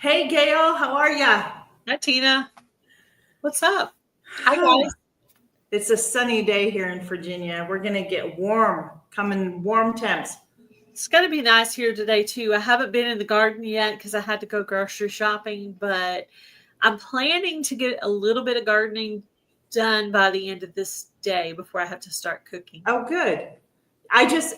Hey, Gail, how are ya? Hi, Tina. What's up? Hi, guys. It's a sunny day here in Virginia. We're going to get warm temps. It's going to be nice here today, too. I haven't been in the garden yet because I had to go grocery shopping, but I'm planning to get a little bit of gardening done by the end of this day before I have to start cooking. Oh, good.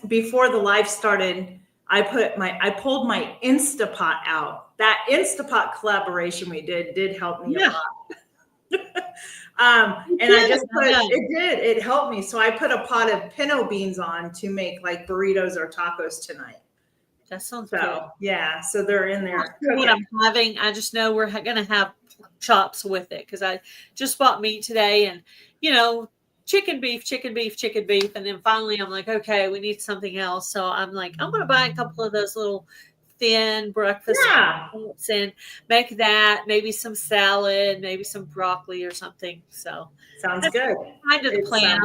Before the live started, I pulled my Instapot out. That Instapot collaboration we did help me a lot. It helped me. So I put a pot of pinto beans on to make like burritos or tacos tonight. That sounds good. Yeah, so they're in there. What I'm having, I just know we're going to have chops with it because I just bought meat today and, chicken, beef. And then finally I'm like, okay, we need something else. So I'm like, I'm going to buy a couple of those little thin breakfast foods and make that, maybe some salad, maybe some broccoli or something. So sounds good. Kind of the plan.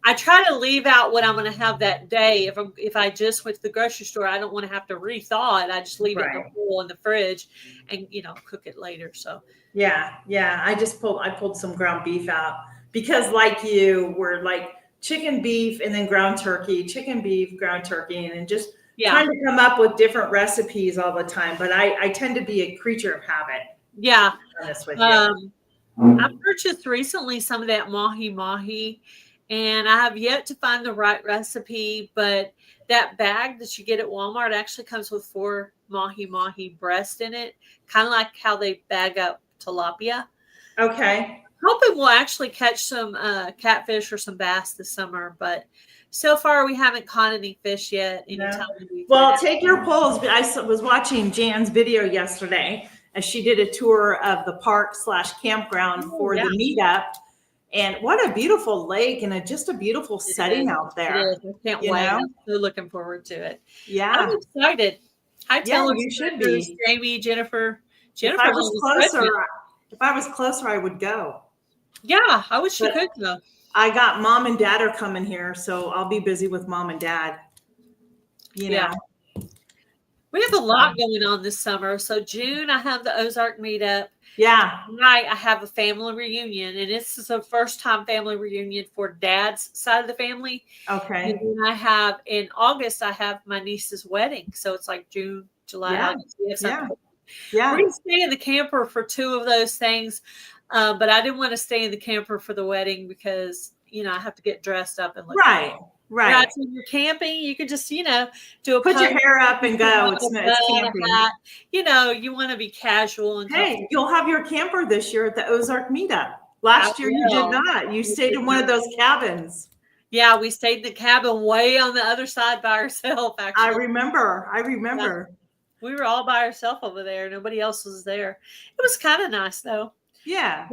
I try to leave out what I'm going to have that day. If I just went to the grocery store, I don't want to have to rethaw it. I just leave it in the fridge and cook it later. So yeah. I pulled some ground beef out because like you were like chicken, beef, and then ground turkey, chicken, beef, ground turkey, and then just trying to come up with different recipes all the time. But I tend to be a creature of habit. Yeah. I purchased recently some of that mahi, and I have yet to find the right recipe, but that bag that you get at Walmart actually comes with 4 mahi breasts in it, kind of like how they bag up tilapia. Okay. Hoping we'll actually catch some catfish or some bass this summer, but so far we haven't caught any fish yet. Well, take your polls. I was watching Jan's video yesterday as she did a tour of the park/campground for the meetup. And what a beautiful lake and just a beautiful setting out there. I can't wait. I'm so looking forward to it. Yeah. I'm excited. Hi, Taylor. You should be. Jamie, Jennifer. If I was closer, I would go. Yeah, I wish you could go. I got mom and dad are coming here, so I'll be busy with mom and dad. We have a lot going on this summer. So June, I have the Ozark meetup. Yeah. Tonight, I have a family reunion, and this is a first-time family reunion for Dad's side of the family. Okay. And then in August, I have my niece's wedding. So it's like June, July, August. We're going to stay in the camper for 2 of those things, but I didn't want to stay in the camper for the wedding because, I have to get dressed up and look right. So you're camping, you could just, put your hair up and go. It's camping. You want to be casual. And hey, you'll have your camper this year at the Ozark meetup. Last year you did not. You stayed in one of those cabins. Yeah, we stayed in the cabin way on the other side by ourselves, actually. I remember. Yeah. We were all by ourselves over there. Nobody else was there. It was kind of nice, though. Yeah.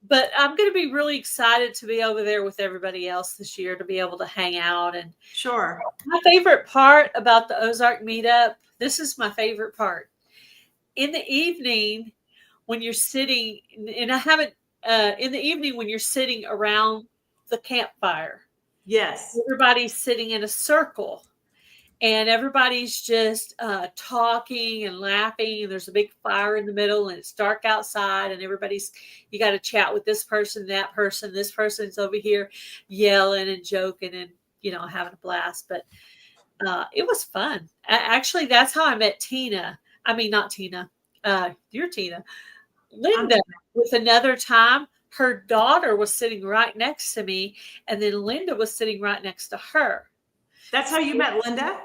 But I'm going to be really excited to be over there with everybody else this year to be able to hang out. And sure. My favorite part about the Ozark meetup, this is my favorite part. In the evening, when you're sitting, and I haven't, in the evening when you're sitting around the campfire. Yes. Everybody's sitting in a circle. And everybody's just talking and laughing. And there's a big fire in the middle and it's dark outside. And you got to chat with this person, that person. This person's over here yelling and joking and, having a blast. But it was fun. Actually, that's how I met Tina. I mean, not Tina. You're Tina. Linda, with another time, her daughter was sitting right next to me. And then Linda was sitting right next to her. That's how you met Linda?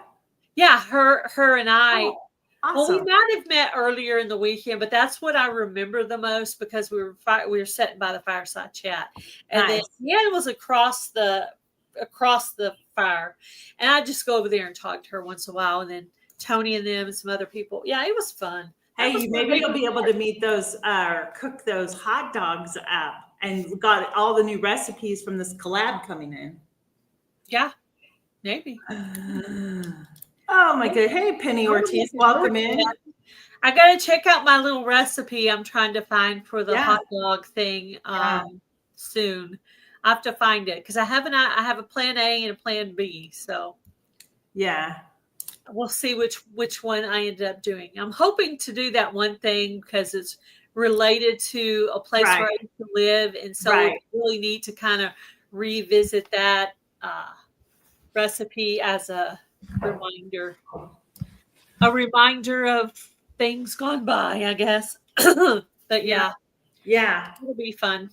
Yeah, her and I. Oh, awesome. Well, we might have met earlier in the weekend, but that's what I remember the most because we were sitting by the fireside chat, and then it was across the fire, and I just go over there and talk to her once in a while, and then Tony and them and some other people. Yeah, it was fun. Hey, maybe you'll be able to meet those cook those hot dogs up, and got all the new recipes from this collab coming in. Yeah. Maybe. Oh my God. Hey, Penny Ortiz, welcome in. I got to check out my little recipe I'm trying to find for the hot dog thing soon. I have to find it because I have a plan A and a plan B. So. Yeah. we'll see which one I ended up doing. I'm hoping to do that one thing because it's related to a place where I used to live, and so it's really neat to kind of revisit that recipe as a reminder of things gone by, I guess. But yeah, it'll be fun.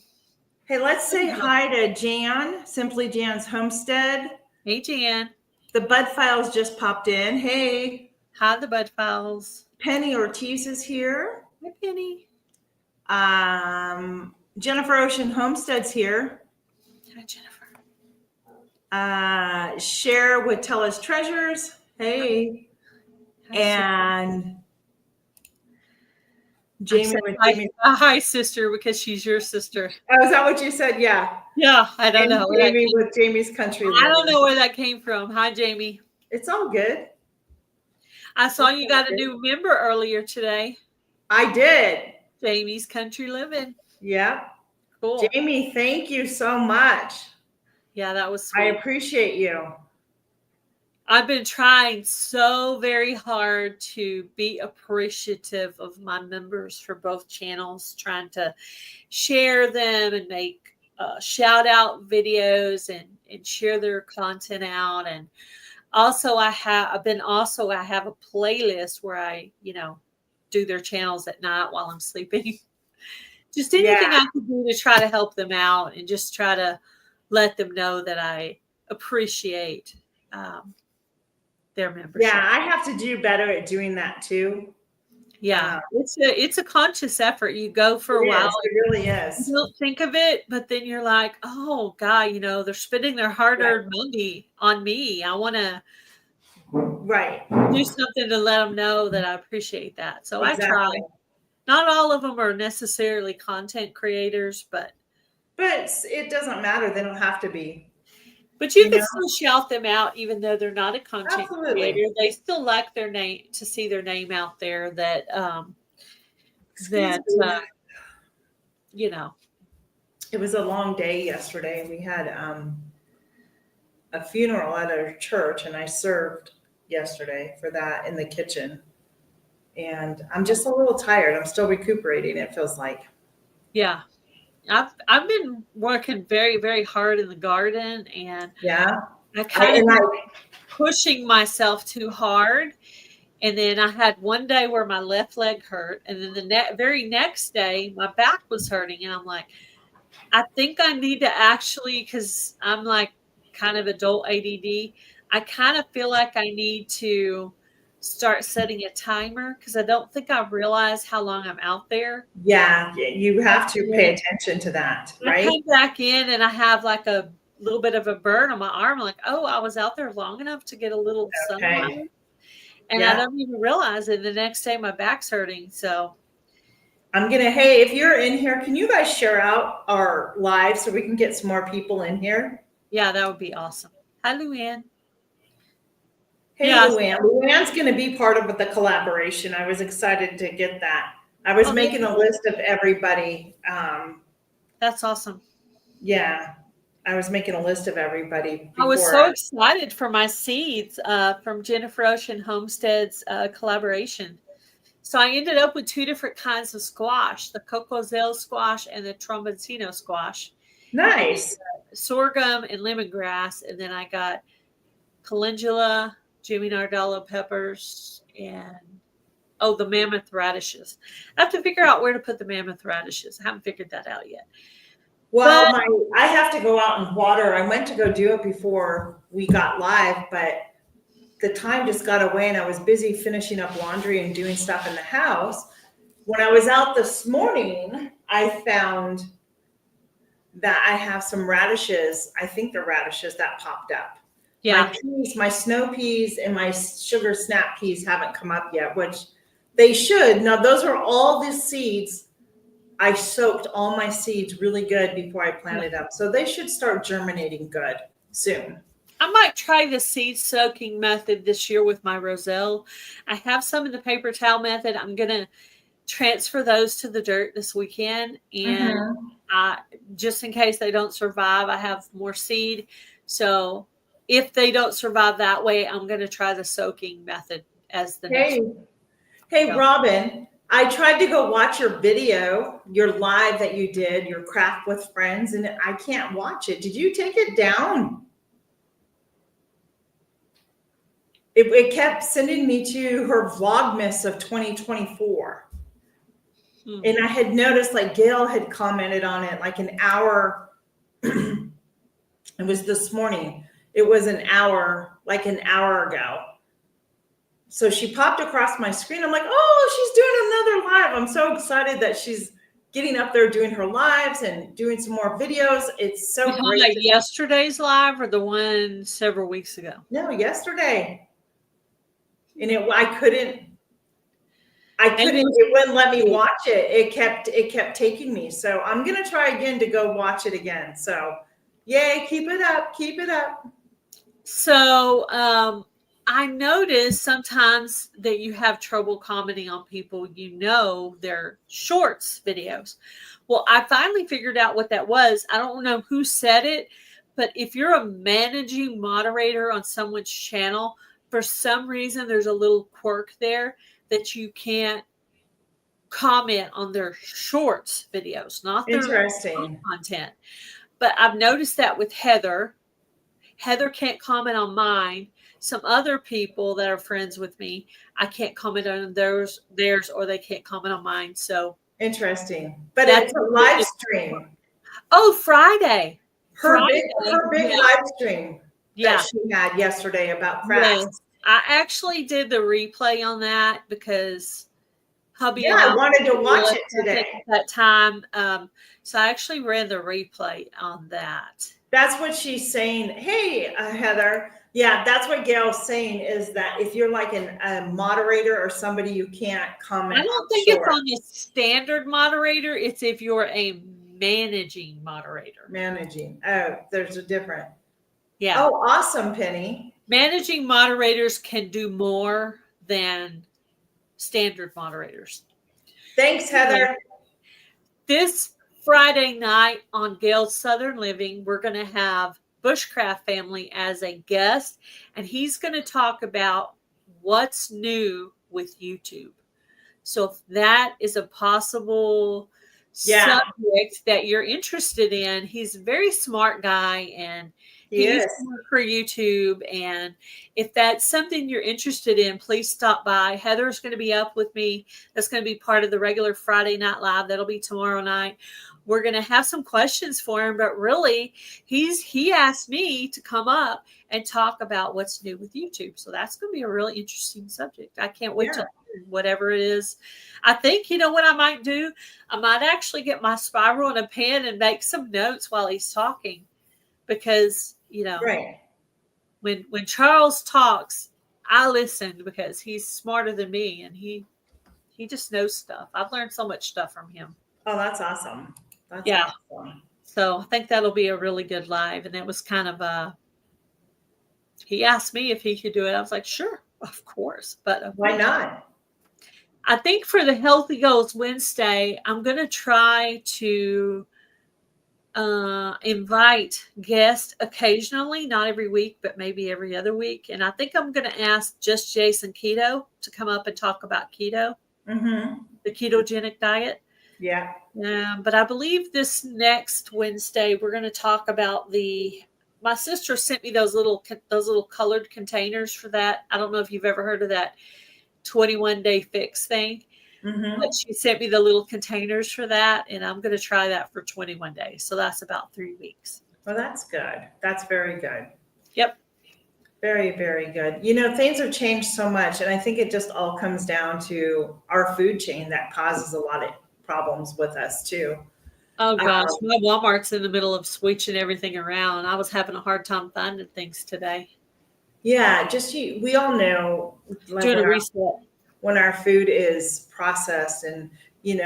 Hey, let's say hi to Jan, Simply Jan's Homestead. Hey, Jan. The Bud Files just popped in. Hey. Hi, the Bud Files. Penny Ortiz is here. Hi, Penny. Jennifer Ocean Homestead's here. Hi, Jennifer. Cher would tell us treasures. Hey. Hi, and Jamie would hi, sister, because she's your sister. Oh, is that what you said? Yeah. Yeah, I don't know. Jamie with Jamie's Country Living. I don't know where that came from. Hi, Jamie. It's all good. I saw you got a new member earlier today. I did. Jamie's Country Living. Yeah. Cool. Jamie, thank you so much. Yeah, that was sweet. I appreciate you. I've been trying so very hard to be appreciative of my members for both channels, trying to share them and make shout out videos and share their content out. And also I have a playlist where I, do their channels at night while I'm sleeping. Just anything I can do to try to help them out and just try to let them know that I appreciate their membership. Yeah, I have to do better at doing that too. Yeah, it's a conscious effort. You go for a while. It really is. You don't think of it, but then you're like, oh God, they're spending their hard-earned money on me. I want to do something to let them know that I appreciate that. So I try. Not all of them are necessarily content creators, but it doesn't matter. They don't have to be. But you can still shout them out, even though they're not a content creator. They still like their name to see their name out there. That It was a long day yesterday. We had a funeral at our church, and I served yesterday for that in the kitchen. And I'm just a little tired. I'm still recuperating, it feels like. Yeah. I've been working very, very hard in the garden, and I kind of pushing myself too hard. And then I had one day where my left leg hurt, and then the very next day my back was hurting, and I'm like, I think I need to actually, because I'm like kind of adult ADD, I kind of feel like I need to start setting a timer, because I don't think I realize how long I'm out there. Yeah, you have to pay attention to that, right? I come back in and I have like a little bit of a burn on my arm. I'm like, oh, I was out there long enough to get a little sunlight. And I don't even realize it. The next day my back's hurting. So hey, if you're in here, can you guys share out our live so we can get some more people in here? Yeah, that would be awesome. Hi, Luann. Hey, Luann. Luann's going to be part of the collaboration. I was excited to get that. I was making a list of everybody. That's awesome. Yeah, I was making a list of everybody. I was so excited for my seeds from Jennifer Ocean Homestead's collaboration. So I ended up with 2 different kinds of squash, the Cocozelle squash and the Tromboncino squash. Nice. Sorghum and lemongrass. And then I got calendula, Jimmy Nardello peppers, and the mammoth radishes. I have to figure out where to put the mammoth radishes. I haven't figured that out yet. Well, I have to go out and water. I went to go do it before we got live, but the time just got away, and I was busy finishing up laundry and doing stuff in the house. When I was out this morning, I found that I have some radishes. I think they're radishes that popped up. Yeah. My peas, my snow peas and my sugar snap peas haven't come up yet, which they should. Now, those are all the seeds. I soaked all my seeds really good before I planted them. So they should start germinating good soon. I might try the seed soaking method this year with my roselle. I have some in the paper towel method. I'm going to transfer those to the dirt this weekend. And just in case they don't survive, I have more seed. So if they don't survive that way, I'm going to try the soaking method as the next. Hey, Robin, I tried to go watch your video, your live that you did, your craft with friends, and I can't watch it. Did you take it down? It kept sending me to her Vlogmas of 2024. And I had noticed like Gail had commented on it like an hour. It was this morning. It was an hour ago. So she popped across my screen. I'm like, oh, she's doing another live. I'm so excited that she's getting up there doing her lives and doing some more videos. It's so great. Like yesterday's live or the one several weeks ago? No, yesterday. And I couldn't, it wouldn't let me watch it. It kept taking me. So I'm going to try again to go watch it again. So yay, keep it up. Keep it up. So, I notice sometimes that you have trouble commenting on people, their shorts videos. Well, I finally figured out what that was. I don't know who said it, but if you're a managing moderator on someone's channel, for some reason, there's a little quirk there that you can't comment on their shorts videos, not their content. But I've noticed that with Heather. Heather can't comment on mine. Some other people that are friends with me, I can't comment on theirs, or they can't comment on mine. So interesting. But it's a live stream. Oh, Friday. Her big live stream that she had yesterday about crafts. Yes. I actually did the replay on that because hubby I wanted to watch it today at that time. So I actually ran the replay on that. That's what she's saying. Hey, Heather. Yeah, that's what Gail's saying is that if you're like a moderator or somebody, you can't comment. I don't think it's on the standard moderator. It's if you're a managing moderator. Managing. Oh, there's a different. Yeah. Oh, awesome, Penny. Managing moderators can do more than standard moderators. Thanks, Heather. This Friday night on Gail's Southern Living, we're going to have Bushcraft family as a guest, and he's going to talk about what's new with YouTube. So if that is a possible subject that you're interested in, he's a very smart guy, and he used to work for YouTube. And if that's something you're interested in, please stop by. Heather's going to be up with me. That's going to be part of the regular Friday Night Live. That'll be tomorrow night. We're going to have some questions for him, but really he asked me to come up and talk about what's new with YouTube. So that's going to be a really interesting subject. I can't wait to learn whatever it is. I think, what I might do? I might actually get my spiral and a pen and make some notes while he's talking, because, when Charles talks, I listen because he's smarter than me, and he just knows stuff. I've learned so much stuff from him. Oh, that's awesome. That's awesome. So I think that'll be a really good live. And it was kind of he asked me if he could do it. I was like, sure, of course. But why not? I think for the Healthy Goals Wednesday, I'm going to try to invite guests occasionally, not every week, but maybe every other week. And I think I'm going to ask Just Jason Keto to come up and talk about keto, the ketogenic diet. Yeah. But I believe this next Wednesday, we're going to talk about my sister sent me those little colored containers for that. I don't know if you've ever heard of that 21-day fix thing. But she sent me the little containers for that, and I'm going to try that for 21 days. So that's about 3 weeks. Well, that's good. That's very good. Yep. Very, very good. Things have changed so much, and I think it just all comes down to our food chain that causes a lot of problems with us too. Oh gosh, my Walmart's in the middle of switching everything around. I was having a hard time finding things today. Yeah, we all know doing a reset. When our food is processed and,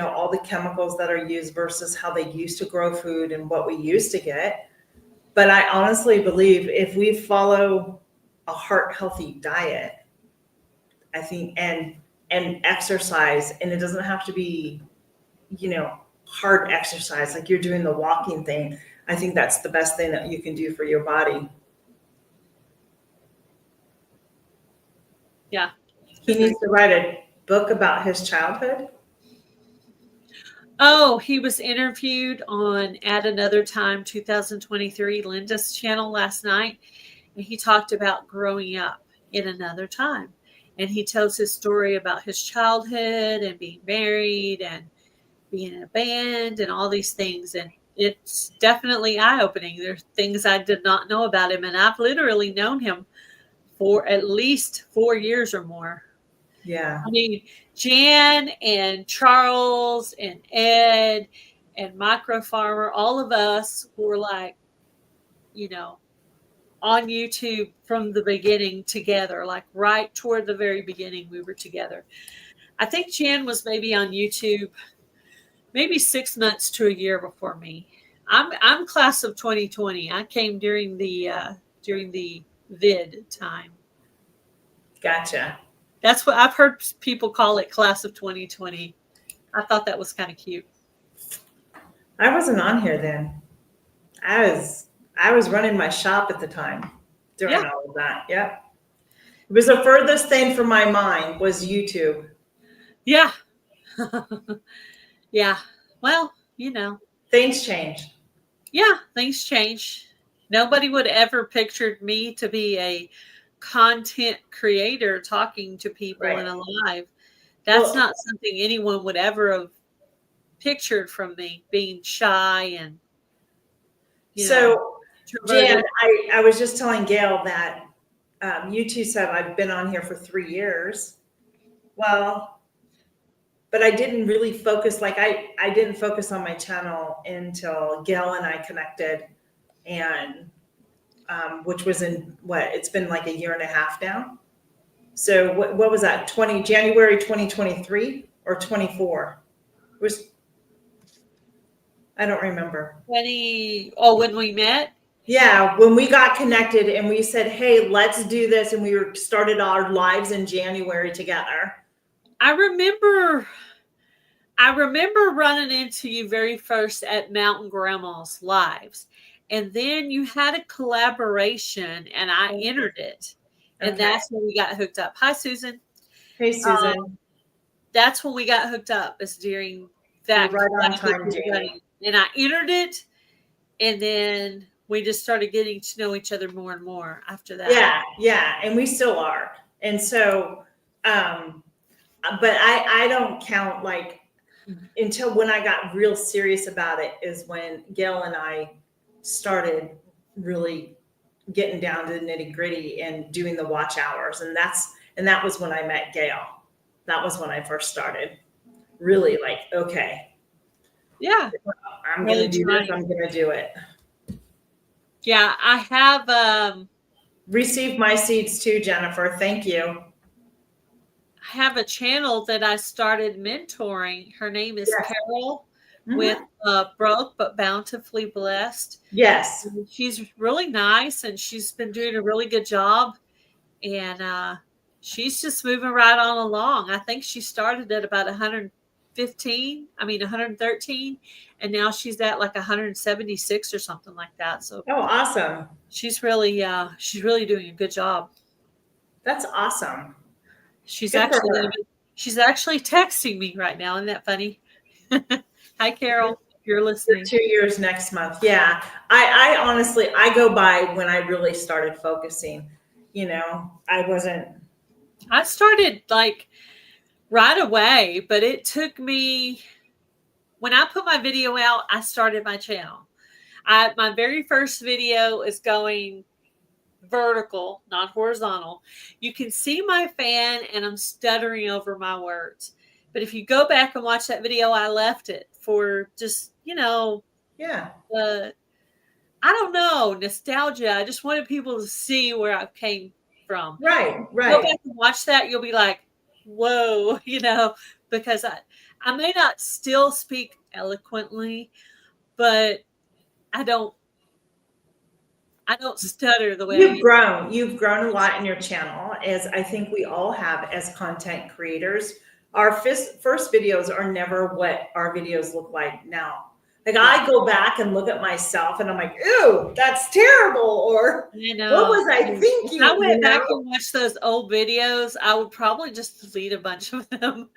all the chemicals that are used versus how they used to grow food and what we used to get. But I honestly believe if we follow a heart healthy diet, I think, and exercise, and it doesn't have to be, hard exercise, like you're doing the walking thing. I think that's the best thing that you can do for your body. Yeah. He needs to write a book about his childhood. Oh, he was interviewed on At Another Time 2023, Linda's channel last night, and he talked about growing up in another time. And he tells his story about his childhood and being married and being in a band and all these things. And it's definitely eye-opening. There's things I did not know about him, and I've literally known him for at least 4 years or more. Yeah. I mean, Jan and Charles and Ed and Micro Farmer, all of us were like, you know, on YouTube from the beginning together, like right toward the very beginning, we were together. I think Jan was maybe on YouTube maybe 6 months to a year before me. I'm class of 2020. I came during the vid time. Gotcha. That's what I've heard people call it, class of 2020. I thought that was kind of cute. I wasn't on here then. I was running my shop at the time during all of that. Yep. It was the furthest thing from my mind was YouTube. Yeah. Yeah. Well, you know. Things change. Yeah, things change. Nobody would ever pictured me to be a content creator talking to people in a live. That's not something anyone would ever have pictured from me, being shy and so Jan, I was just telling Gail that you two said I've been on here for 3 years. Well, but I didn't really focus, like I didn't focus on my channel until Gail and I connected, and which was in it's been like a year and a half now. So what was that? January 2023 or 24? It was, I don't remember. when we met? Yeah, when we got connected and we said, hey, let's do this, and we started our lives in January together. I remember running into you very first at Mountain Grandma's lives. And then you had a collaboration and I entered it. And that's when we got hooked up. Hi, Susan. Hey, Susan. That's when we got hooked up, is during that. Right on time, Jamie. And I entered it. And then we just started getting to know each other more and more after that. Yeah. And we still are. And so, but I don't count, like, until when I got real serious about it is when Gail and I started really getting down to the nitty gritty and doing the watch hours. And that was when I met Gail. That was when I first started really like, okay. Yeah. I'm going to do this. I'm going to do it. Yeah. I have, received my seeds too, Jennifer. Thank you. I have a channel that I started mentoring. Her name is Carol with Broke But Bountifully Blessed. Yes. And she's really nice and she's been doing a really good job. And she's just moving right on along. I think she started at about 113, and now she's at like 176 or something like that. So awesome. She's really doing a good job. That's awesome. She's actually texting me right now. Isn't that funny? Hi, Carol. If you're listening. 2 years next month. Yeah. I honestly, I go by when I really started focusing. I started like right away, but it took me, when I put my video out, I started my channel. My very first video is going vertical, not horizontal. You can see my fan and I'm stuttering over my words. But if you go back and watch that video, I left it for just, I don't know, nostalgia. I just wanted people to see where I came from. Right. Go back and watch that. You'll be like, whoa, because I may not still speak eloquently, but I don't stutter the way You've grown a lot in your channel, as I think we all have as content creators. Our first videos are never what our videos look like now. Like I go back and look at myself and I'm like, ew, that's terrible. Or what was I thinking? If I went back and watched those old videos, I would probably just delete a bunch of them.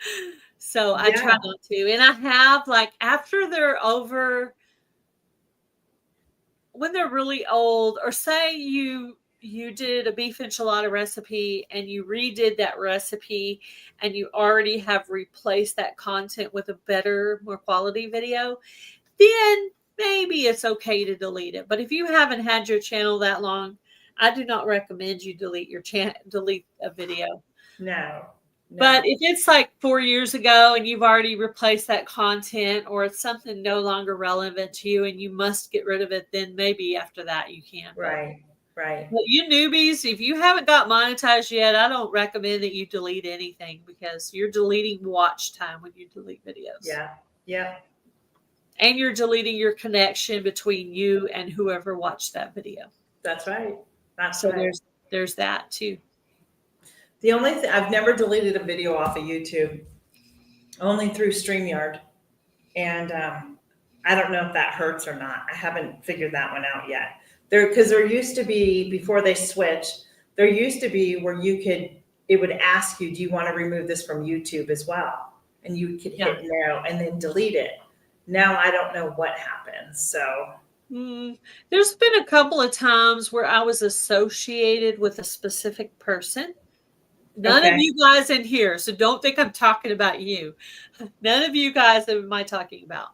So I try not to. And I have, like, after they're over, when they're really old, or say you did a beef enchilada recipe and you redid that recipe and you already have replaced that content with a better, more quality video, then maybe it's okay to delete it. But if you haven't had your channel that long, I do not recommend you delete a video. No. But if it's like 4 years ago and you've already replaced that content, or it's something no longer relevant to you and you must get rid of it, then maybe after that you can. Right. But you newbies, if you haven't got monetized yet, I don't recommend that you delete anything, because you're deleting watch time when you delete videos. Yeah. And you're deleting your connection between you and whoever watched that video. That's right. So there's that too. The only thing, I've never deleted a video off of YouTube, only through StreamYard. And I don't know if that hurts or not. I haven't figured that one out yet. Because there used to be, before they switched, there used to be where it would ask you, do you want to remove this from YouTube as well? And you could hit no and then delete it. Now I don't know what happens. So there's been a couple of times where I was associated with a specific person. None of you guys in here, so don't think I'm talking about you. None of you guys am I talking about.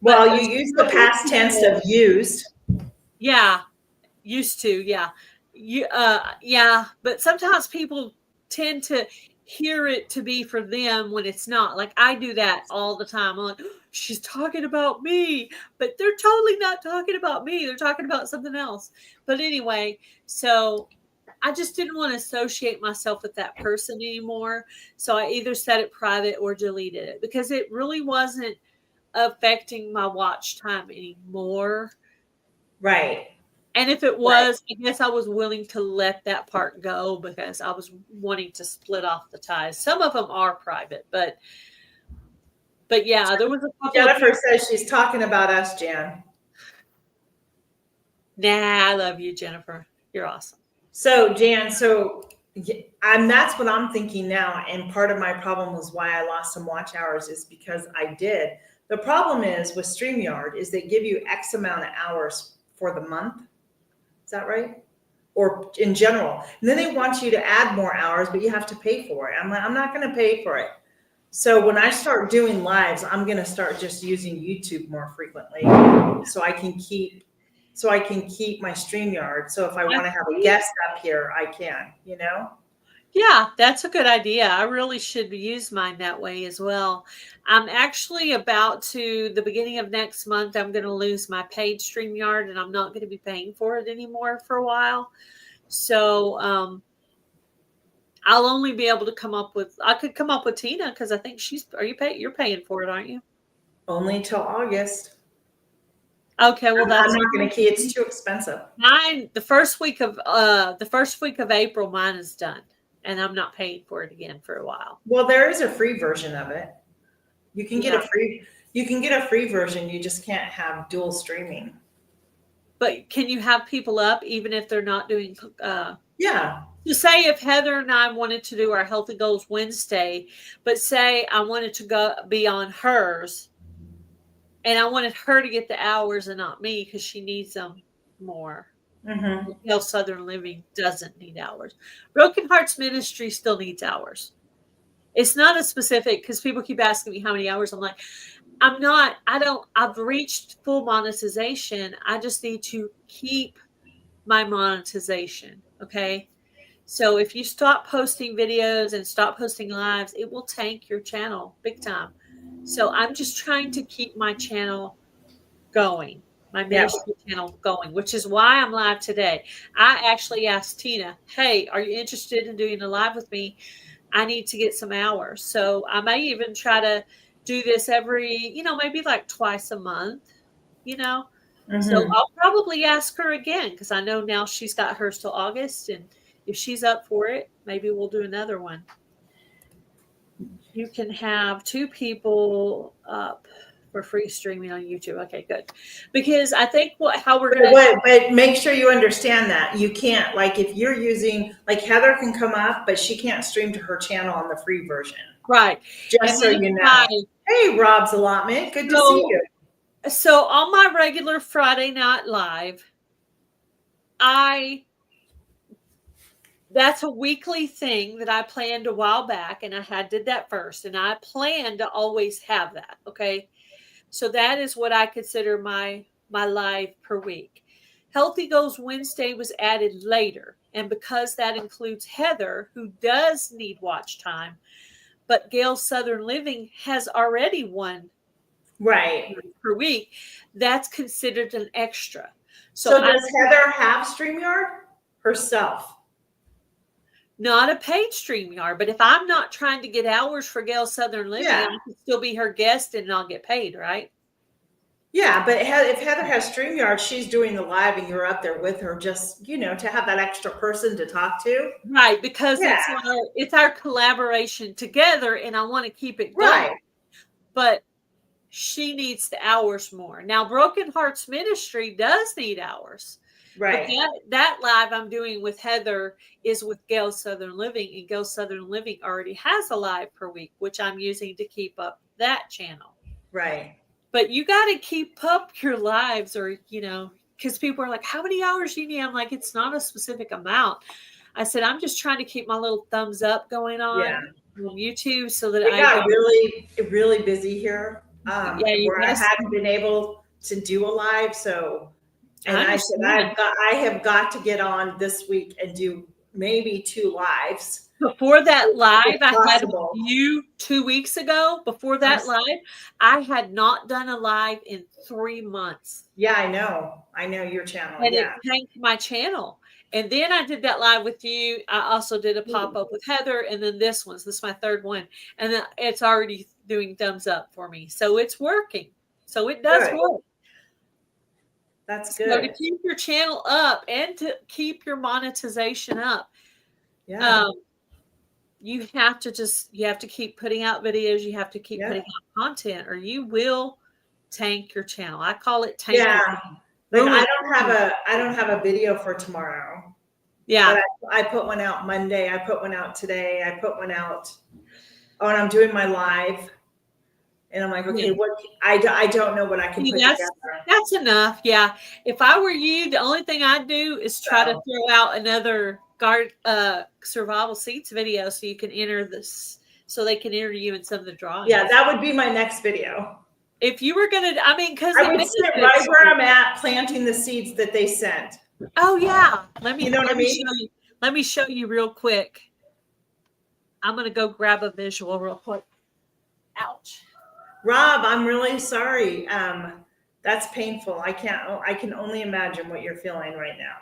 Well, you use the past tense of used. Yeah, used to. Yeah. But sometimes people tend to hear it to be for them when it's not. Like I do that all the time. I'm like, oh, she's talking about me, but they're totally not talking about me. They're talking about something else. But anyway, so I just didn't want to associate myself with that person anymore. So I either set it private or deleted it, because it really wasn't affecting my watch time anymore. Right. And if it was, I guess I was willing to let that part go, because I was wanting to split off the ties. Some of them are private, but yeah, there was a couple. Jennifer says she's talking about us, Jan. Nah, I love you, Jennifer. You're awesome. So Jan, that's what I'm thinking now. And part of my problem was why I lost some watch hours is because I did. The problem is with StreamYard is they give you X amount of hours for the month. Is that right? Or in general. And then they want you to add more hours, but you have to pay for it. I'm like, I'm not going to pay for it. So when I start doing lives, I'm going to start just using YouTube more frequently so I can keep my StreamYard. So if I want to have a guest up here, I can, Yeah, that's a good idea. I really should use mine that way as well. I'm actually the beginning of next month, I'm going to lose my paid StreamYard, and I'm not going to be paying for it anymore for a while. So I'll only be able to I could come up with Tina, because I think you're paying for it, aren't you? Only till August. Okay, well, I'm not going to key. It's too expensive. Mine, the first week of April, mine is done, and I'm not paying for it again for a while. Well, there is a free version of it. You can get a free version. You just can't have dual streaming. But can you have people up even if they're not doing? Yeah. So say if Heather and I wanted to do our Healthy Goals Wednesday, but say I wanted to be on hers, and I wanted her to get the hours and not me, because she needs them more. Mm-hmm. Southern Living doesn't need hours. Broken Hearts Ministry still needs hours. It's not a specific, because people keep asking me how many hours. I'm like, I've reached full monetization. I just need to keep my monetization. Okay. So if you stop posting videos and stop posting lives, it will tank your channel big time. So I'm just trying to keep my channel going, my ministry channel going, which is why I'm live today. I actually asked Tina, hey, are you interested in doing a live with me? I need to get some hours. So I may even try to do this every, maybe like twice a month, Mm-hmm. So I'll probably ask her again, because I know now she's got hers till August. And if she's up for it, maybe we'll do another one. You can have 2 people up for free streaming on YouTube. Okay, good. Because I think how we're but make sure you understand that you can't, like, if you're using, like, Heather can come up, but she can't stream to her channel on the free version. Right. Just so you know. Hey, Rob's Allotment. Good to see you. So on my regular Friday Night Live, that's a weekly thing that I planned a while back, and I did that first, and I plan to always have that. Okay. So that is what I consider my live per week. Healthy Goals Wednesday was added later. And because that includes Heather, who does need watch time, but Gail's Southern Living has already one per week, that's considered an extra. So does Heather have StreamYard herself? Not a paid StreamYard, but if I'm not trying to get hours for Gail's Southern Living, I can still be her guest and I'll get paid, right? Yeah, but if Heather has StreamYard, she's doing the live and you're up there with her, just, to have that extra person to talk to. Right, because it's our collaboration together, and I want to keep it going. Right. But she needs the hours more. Now, Broken Hearts Ministry does need hours. Right. But that live I'm doing with Heather is with Gail's Southern Living, and Gail's Southern Living already has a live per week, which I'm using to keep up that channel. Right. But you got to keep up your lives, or, because people are like, how many hours do you need? I'm like, it's not a specific amount. I said, I'm just trying to keep my little thumbs up going on YouTube so that I got really, really busy here. Where I hadn't been able to do a live. So, and I said, I have got to get on this week and do maybe 2 lives. Before that live I had you 2 weeks ago, before that live, I had not done a live in 3 months. Yeah, I know your channel. And it tanked my channel. And then I did that live with you. I also did a pop-up with Heather, and then this is my 3rd one. And then it's already doing thumbs up for me. So it's working. So it does work. That's good. So to keep your channel up and to keep your monetization up, you have to keep putting out videos. You have to keep putting out content, or you will tank your channel. I call it tank. Yeah. Like I don't have a video for tomorrow. Yeah. But I put one out Monday. I put one out today. I put one out. Oh, and I'm doing my live. And I'm like, okay, what? I don't know what I can put together. That's enough. Yeah. If I were you, the only thing I'd do is try to throw out another survival seats video so you can enter this, so they can enter you in some of the drawings. Yeah, that would be my next video. If you were gonna, because I would sit right where I'm at, planting the seeds that they sent. Oh yeah, let me show you real quick. I'm gonna go grab a visual real quick. Ouch. Rob, I'm really sorry. That's painful. I can only imagine what you're feeling right now.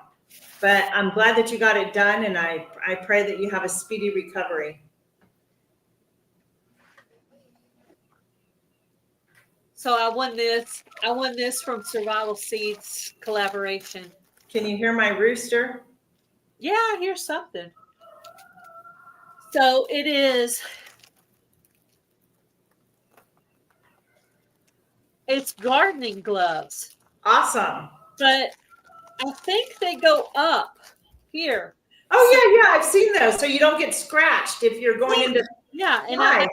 But I'm glad that you got it done, and I pray that you have a speedy recovery. So I won this from Survival Seeds collaboration. Can you hear my rooster? Yeah, I hear something. So it is. It's gardening gloves. Awesome. But I think they go up here. Oh, yeah. I've seen those. So you don't get scratched if you're going into. Yeah. And I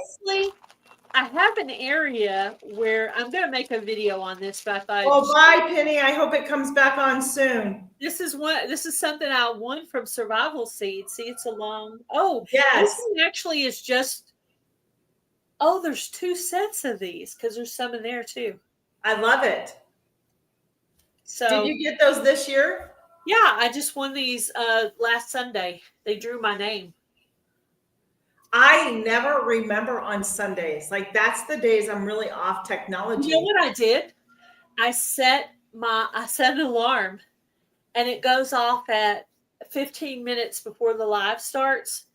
have an area where I'm going to make a video on this, but I thought. Oh, bye, Penny. I hope it comes back on soon. This is something I won from Survival Seeds. See, it's a long. Oh, yes. This one actually is just. Oh, there's 2 sets of these because there's some in there too. I love it. So did you get those this year? Yeah, I just won these last Sunday. They drew my name. I never remember on Sundays. Like that's the days I'm really off technology. You know what I did? I set an alarm, and it goes off at 15 minutes before the live starts.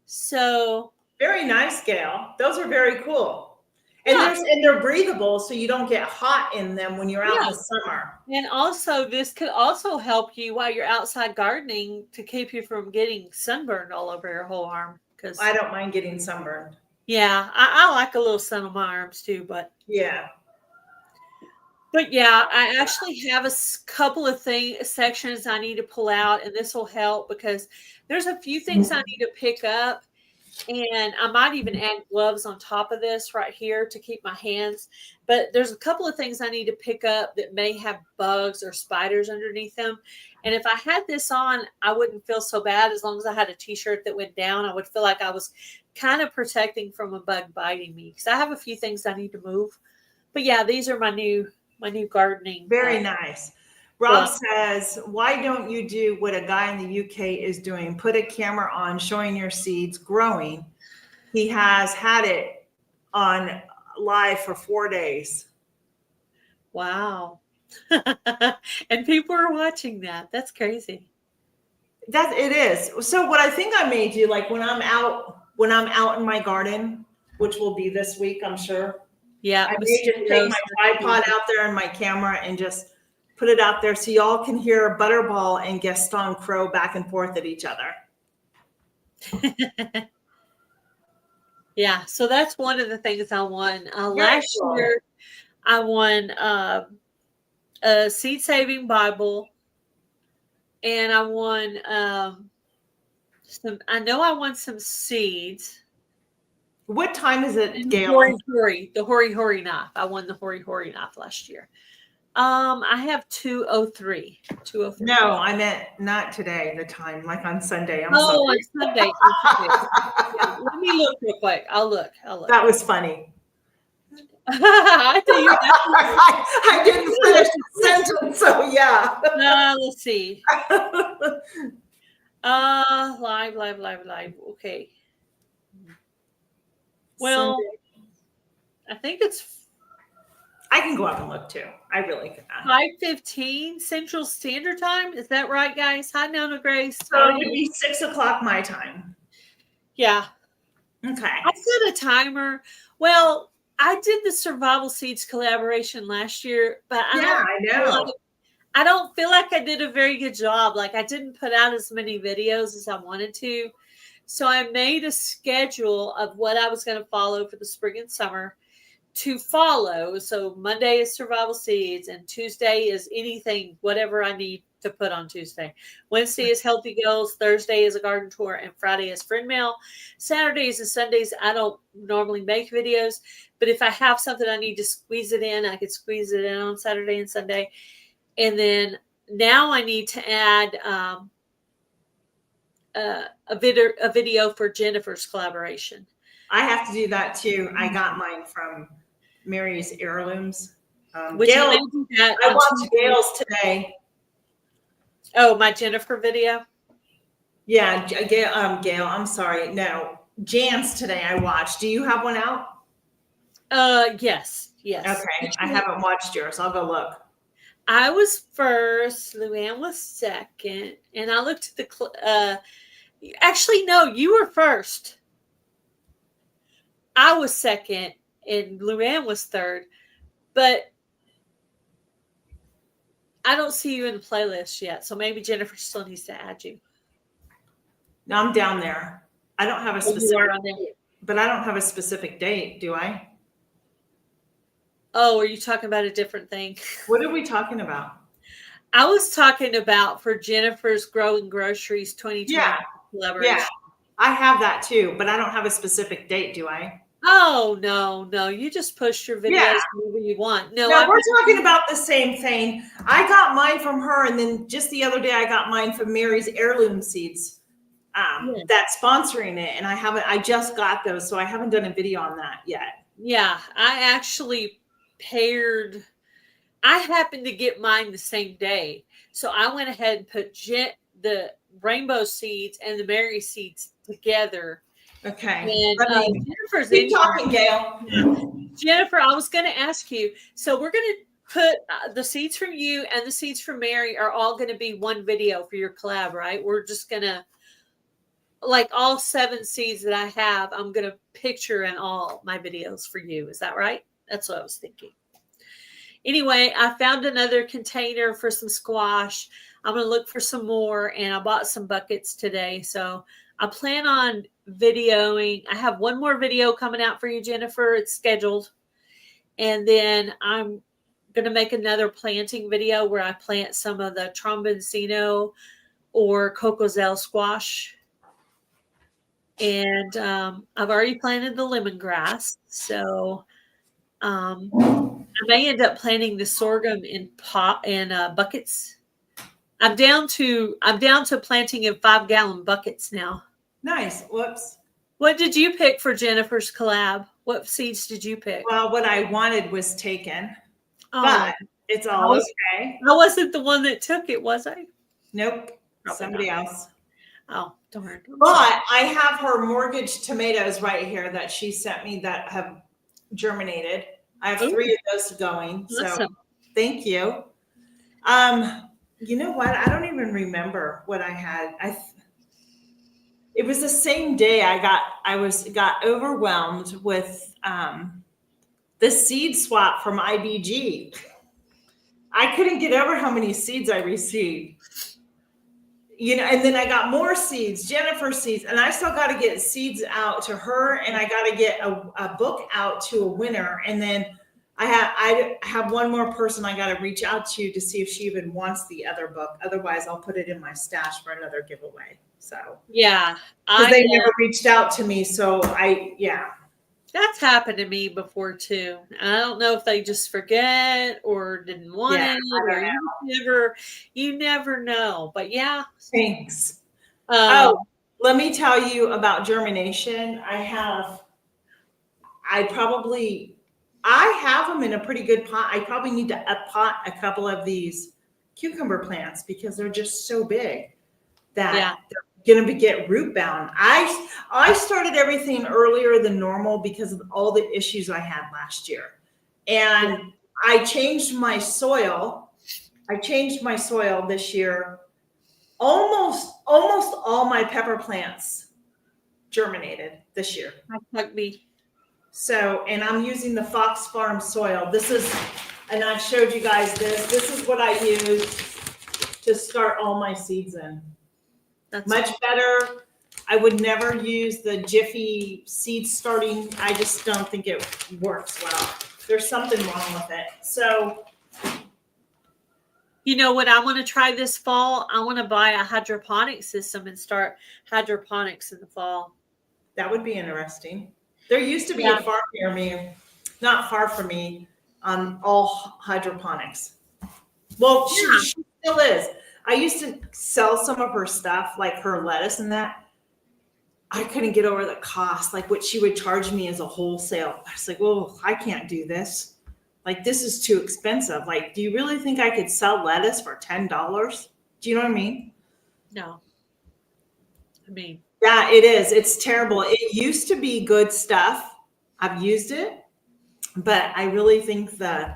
So very nice, Gail. Those are very cool. And, and they're breathable, so you don't get hot in them when you're out in the summer. And also, this could also help you while you're outside gardening to keep you from getting sunburned all over your whole arm. Because I don't mind getting sunburned. Yeah, I like a little sun on my arms too, but yeah. But yeah, I actually have a couple of sections I need to pull out, and this will help because there's a few things I need to pick up. And I might even add gloves on top of this right here to keep my hands. But there's a couple of things I need to pick up that may have bugs or spiders underneath them. And if I had this on, I wouldn't feel so bad. As long as I had a t-shirt that went down, I would feel like I was kind of protecting from a bug biting me. Because I have a few things I need to move. But yeah, these are my new gardening. Very nice. Rob says, why don't you do what a guy in the UK is doing? Put a camera on showing your seeds growing. He has had it on live for 4 days. Wow. And people are watching that. That's crazy. That it is. So what I think I may do, like when I'm out in my garden, which will be this week, I'm sure. Yeah. I may just take my tripod out there and my camera and just put it out there so y'all can hear Butterball and Gaston crow back and forth at each other. Yeah, so that's one of the things I won. Last year, I won a seed saving Bible, and I won some. I know I won some seeds. What time is it, Gail? The Hori knife. I won the Hori knife last year. I have 203. 203. No, I meant not today, the time, like on Sunday. I'm sorry. On Sunday. Yeah, let me look real quick. I'll look. That was funny. I tell you, I didn't finish the sentence, so yeah. Let's see. Live. Okay. Well, Sunday. I think it's. I can go up and look too. I really can. 5:15 Central Standard Time. Is that right, guys? Hi, Nona Grace. So it would be 6 o'clock my time. Yeah. Okay. I set a timer. Well, I did the Survival Seeds collaboration last year, but I know. I don't feel like I did a very good job. Like I didn't put out as many videos as I wanted to. So I made a schedule of what I was going to follow for the spring and summer to follow. So Monday is Survival Seeds, and Tuesday is anything, whatever I need to put on Tuesday. Wednesday is Healthy Goals. Thursday is a garden tour, and Friday is friend mail. Saturdays and Sundays, I don't normally make videos, but if I have something I need to squeeze it in, I could squeeze it in on Saturday and Sunday. And then now I need to add a video for Jennifer's collaboration. I have to do that too. I got mine from Mary's Heirlooms. Gail, I watched Gail's today. Oh, my Jennifer video? Yeah, Gail, I'm sorry. No, Jan's today I watched. Do you have one out? Yes. Okay, I haven't watched yours. I'll go look. I was first, Luann was second, and I looked at the actually, no, you were first. I was second, and Luann was third, but I don't see you in the playlist yet, so maybe Jennifer still needs to add you. No, I'm down there. I don't have a specific date, but I don't have a specific date, do I? Oh, are you talking about a different thing? What are we talking about? I was talking about for Jennifer's Growing Groceries 2020 collaboration. Yeah, I have that too, but I don't have a specific date, do I? Oh, no. You just post your videos whenever you want. No, we're talking about the same thing. I got mine from her, and then just the other day I got mine from Mary's Heirloom Seeds. That's sponsoring it, and I just got those, so I haven't done a video on that yet. Yeah, I actually I happened to get mine the same day. So I went ahead and put the rainbow seeds and the Mary seeds together. Okay. And Jennifer's keep talking, Gail. Jennifer, I was going to ask you. So we're going to put the seeds from you and the seeds from Mary are all going to be one video for your collab, right? We're just going to, like all 7 seeds that I have, I'm going to picture in all my videos for you. Is that right? That's what I was thinking. Anyway, I found another container for some squash. I'm going to look for some more, and I bought some buckets today. So I plan on videoing. I have one more video coming out for you, Jennifer. It's scheduled. And then I'm going to make another planting video where I plant some of the tromboncino or cocozelle squash. And I've already planted the lemongrass. So I may end up planting the sorghum in buckets. I'm down to planting in 5-gallon buckets now. Nice. Whoops. What did you pick for Jennifer's collab? What seeds did you pick? Well, what I wanted was taken, but it's all okay. I wasn't the one that took it, was I? Nope. Somebody else. Oh, darn. But I have her mortgage tomatoes right here that she sent me that have germinated. I have 3 of those going. So thank you. You know what? I don't even remember what I had. It was the same day I got overwhelmed with the seed swap from IBG. I couldn't get over how many seeds I received. You know, and then I got more seeds, Jennifer seeds, and I still got to get seeds out to her, and I got to get a book out to a winner, and then I have one more person I got to reach out to see if she even wants the other book. Otherwise, I'll put it in my stash for another giveaway. So yeah, because they never reached out to me, so that's happened to me before too. I don't know if they just forget or didn't want it, or you never know. But yeah, thanks. Let me tell you about germination. I have them in a pretty good pot. I probably need to up pot a couple of these cucumber plants because they're just so big that they're going to get root bound. I started everything earlier than normal because of all the issues I had last year. And I changed my soil. This year. Almost all my pepper plants germinated this year. Like me. So, and I'm using the Fox Farm soil. And I've showed you guys this. This is what I use to start all my seeds in. That's much better. I would never use the Jiffy seed starting. I just don't think it works well. There's something wrong with it. So, you know what I want to try this fall? I want to buy a hydroponic system and start hydroponics in the fall. That would be interesting. There used to be a farm near me, not far from me, all hydroponics. Well, she still is. I used to sell some of her stuff, like her lettuce and that. I couldn't get over the cost, like what she would charge me as a wholesale. I was like, well, I can't do this. Like, this is too expensive. Like, do you really think I could sell lettuce for $10? Do you know what I mean? No. Yeah, it is. It's terrible. It used to be good stuff. I've used it, but I really think the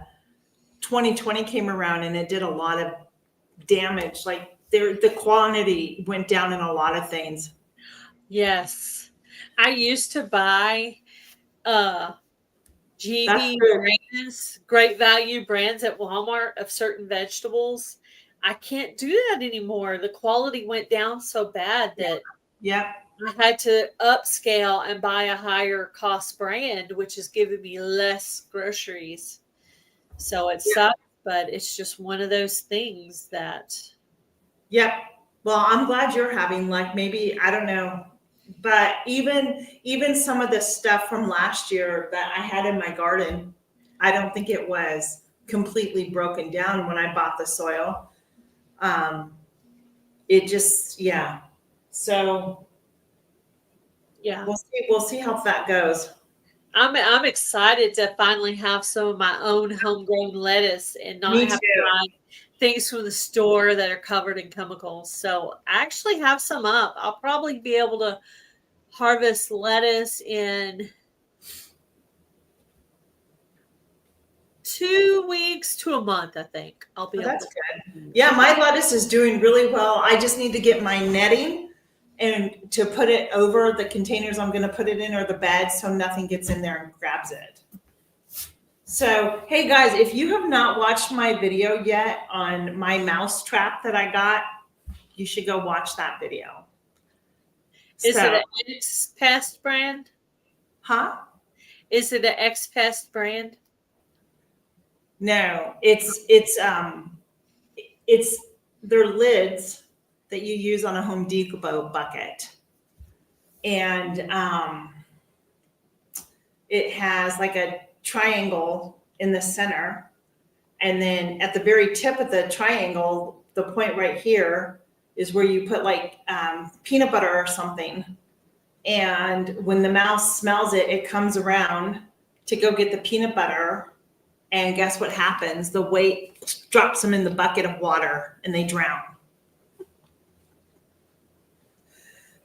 2020 came around and it did a lot of damage. Like the quantity went down in a lot of things. Yes. I used to buy GB brands, great value brands at Walmart of certain vegetables. I can't do that anymore. The quality went down so bad that I had to upscale and buy a higher cost brand, which is giving me less groceries. So it sucks, but it's just one of those things that. Yep. Well, I'm glad you're having, like, maybe, I don't know, but even some of the stuff from last year that I had in my garden, I don't think it was completely broken down when I bought the soil. It just, So we'll see how that goes. I'm excited to finally have some of my own homegrown lettuce and not have to buy things from the store that are covered in chemicals. So I actually have some up. I'll probably be able to harvest lettuce in 2 weeks to a month, I think. I'll be able that's good. Yeah, my lettuce is doing really well. I just need to get my netting and to put it over the containers I'm going to put it in or the bed so nothing gets in there and grabs it. So, hey guys, if you have not watched my video yet on my mouse trap that I got, you should go watch that video. Is it an X-Pest brand? Huh? Is it an X-Pest brand? Is it an X-Pest brand? Huh? Is it an X-Pest brand? Is it an X-Pest brand? Is it an X-Pest brand? Is it an X-Pest brand? Is it an X-Pest brand? Is it an X-Pest brand? Is it an X-Pest brand? No, it's they're lids that you use on a Home Depot bucket. And it has like a triangle in the center. And then at the very tip of the triangle, the point right here is where you put like peanut butter or something. And when the mouse smells it, it comes around to go get the peanut butter. And guess what happens? The weight drops them in the bucket of water and they drown.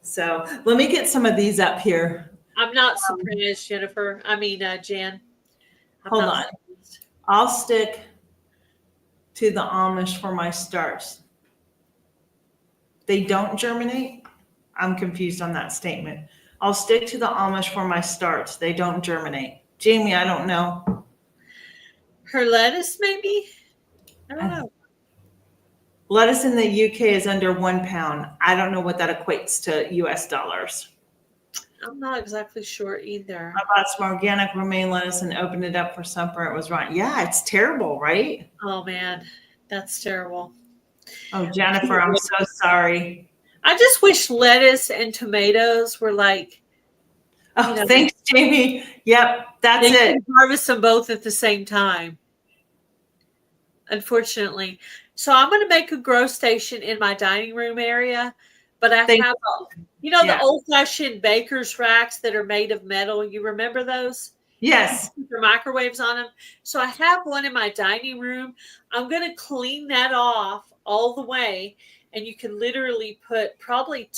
So let me get some of these up here. I'm not surprised, Jennifer. I mean, Jen. Hold on. I'll stick to the Amish for my stars. They don't germinate? I'm confused on that statement. I'll stick to the Amish for my starts. They don't germinate. Jamie, I don't know. Her lettuce, maybe? I don't know. Lettuce in the UK is under £1. I don't know what that equates to US dollars. I'm not exactly sure either. I bought some organic romaine lettuce and opened it up for supper. It was right. Yeah, it's terrible, right? Oh, man. That's terrible. Oh, Jennifer, I'm so sorry. I just wish lettuce and tomatoes were like. Oh, thanks, Jamie. Yep, that's it. You can harvest them both at the same time, unfortunately. So I'm going to make a grow station in my dining room area, but I have, the old-fashioned baker's racks that are made of metal. You remember those? Yes. Your microwaves on them. So I have one in my dining room. I'm going to clean that off all the way. And you can literally put probably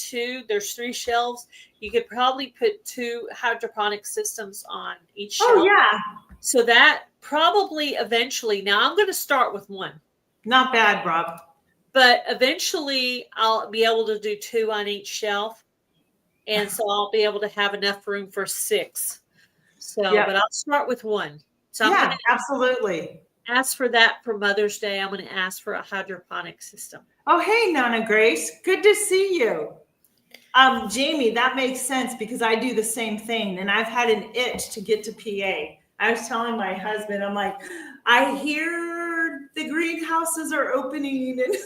there's 3 shelves. You could probably put 2 hydroponic systems on each shelf. Oh, yeah. So that probably eventually, now I'm going to start with 1. Not bad, Rob. But eventually I'll be able to do 2 on each shelf. And so I'll be able to have enough room for 6. So, but I'll start with 1. So I'm gonna absolutely. Ask for that for Mother's Day. I'm going to ask for a hydroponic system. Oh, hey, Nana Grace. Good to see you. Jamie, that makes sense because I do the same thing. And I've had an itch to get to PA. I was telling my husband, I'm like, I hear the greenhouses are opening. And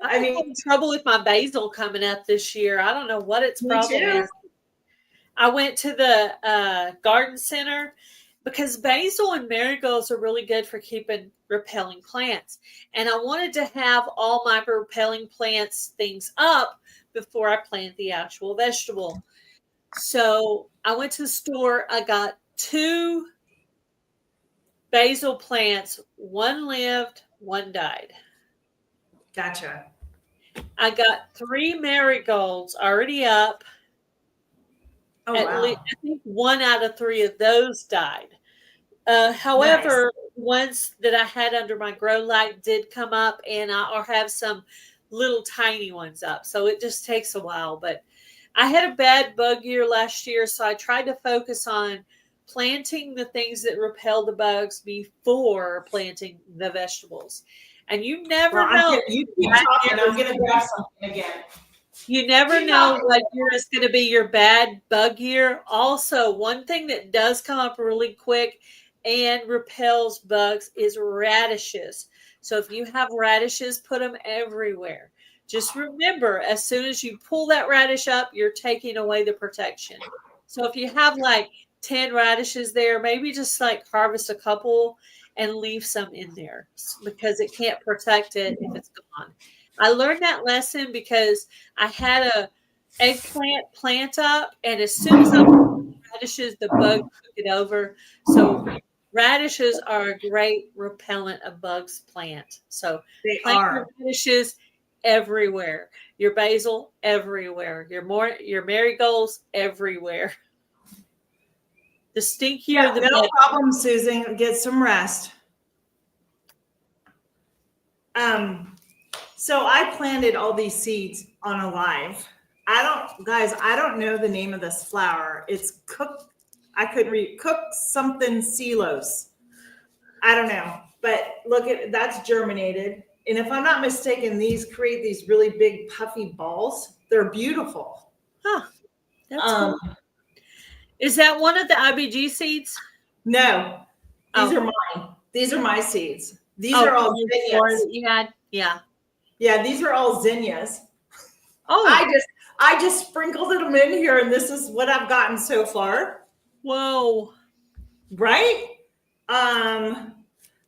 I mean, having trouble with my basil coming up this year. I don't know what its problem is. I went to the garden center because basil and marigolds are really good for keeping repelling plants. And I wanted to have all my repelling plants things up before I plant the actual vegetable. So I went to the store. I got 2 basil plants. 1 lived, 1 died. Gotcha. I got 3 marigolds already up. Oh, wow. I think 1 out of 3 of those died. However, ones that I had under my grow light did come up, and I'll have some little tiny ones up. So it just takes a while. But I had a bad bug year last year, so I tried to focus on planting the things that repel the bugs before planting the vegetables. And you never know. You keep talking. I'm going to grab something again. You never know what year is going to be your bad bug year. Also, one thing that does come up really quick and repels bugs is radishes. So if you have radishes, put them everywhere. Just remember, as soon as you pull that radish up, you're taking away the protection. So if you have like 10 radishes there, maybe just like harvest a couple and leave some in there because it can't protect it if it's gone. I learned that lesson because I had a eggplant plant up, and as soon as I put radishes, the bug took it over. So radishes are a great repellent of bugs plant. So plant your radishes everywhere. Your basil everywhere. Your marigolds everywhere. The stinkier the better. No problem, Susan. Get some rest. So I planted all these seeds on a live. I don't know the name of this flower. It's I could read cook something celos. I don't know, but look that's germinated. And if I'm not mistaken, these create these really big puffy balls. They're beautiful. Huh. That's cool. Is that one of the IBG seeds? No, these Oh. are mine. These are my seeds. These Oh, are all from the store zinnias. that you had? Yeah. Yeah, these are all zinnias. Oh, I just sprinkled them in here, and this is what I've gotten so far. whoa. Right?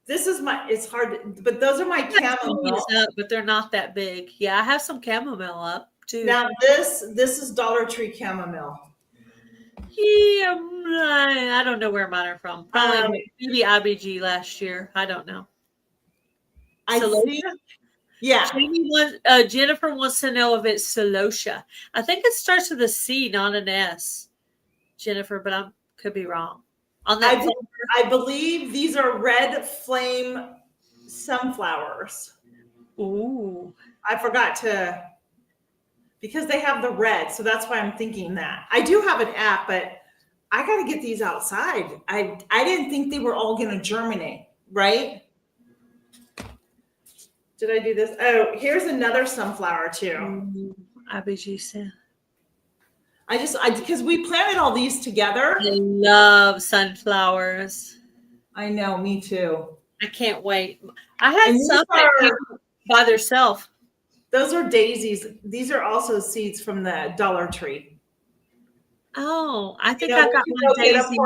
This is it's hard, but those are my I got zinnias chamomile. up, but they're not that big. Yeah, I have some chamomile up too. Now this is Dollar Tree chamomile. Yeah, I don't know where mine are from. Probably maybe IBG last year. I don't know. I think, Celosia? yeah. Jennifer wants to know if it's celosia. I think it starts with a C, not an S, Jennifer, but I could be wrong. On that, I believe these are red flame sunflowers. ooh, I forgot to, because they have the red, so that's why I'm thinking that. I do have an app, but I got to get these outside. I didn't think they were all going to germinate, right? Did I do this? Oh, here's another sunflower too. IBG. Because we planted all these together. I love sunflowers. I know, me too. I can't wait. I had some that came by themselves. Those are daisies. These are also seeds from the Dollar Tree. Oh, I think I got one daisy.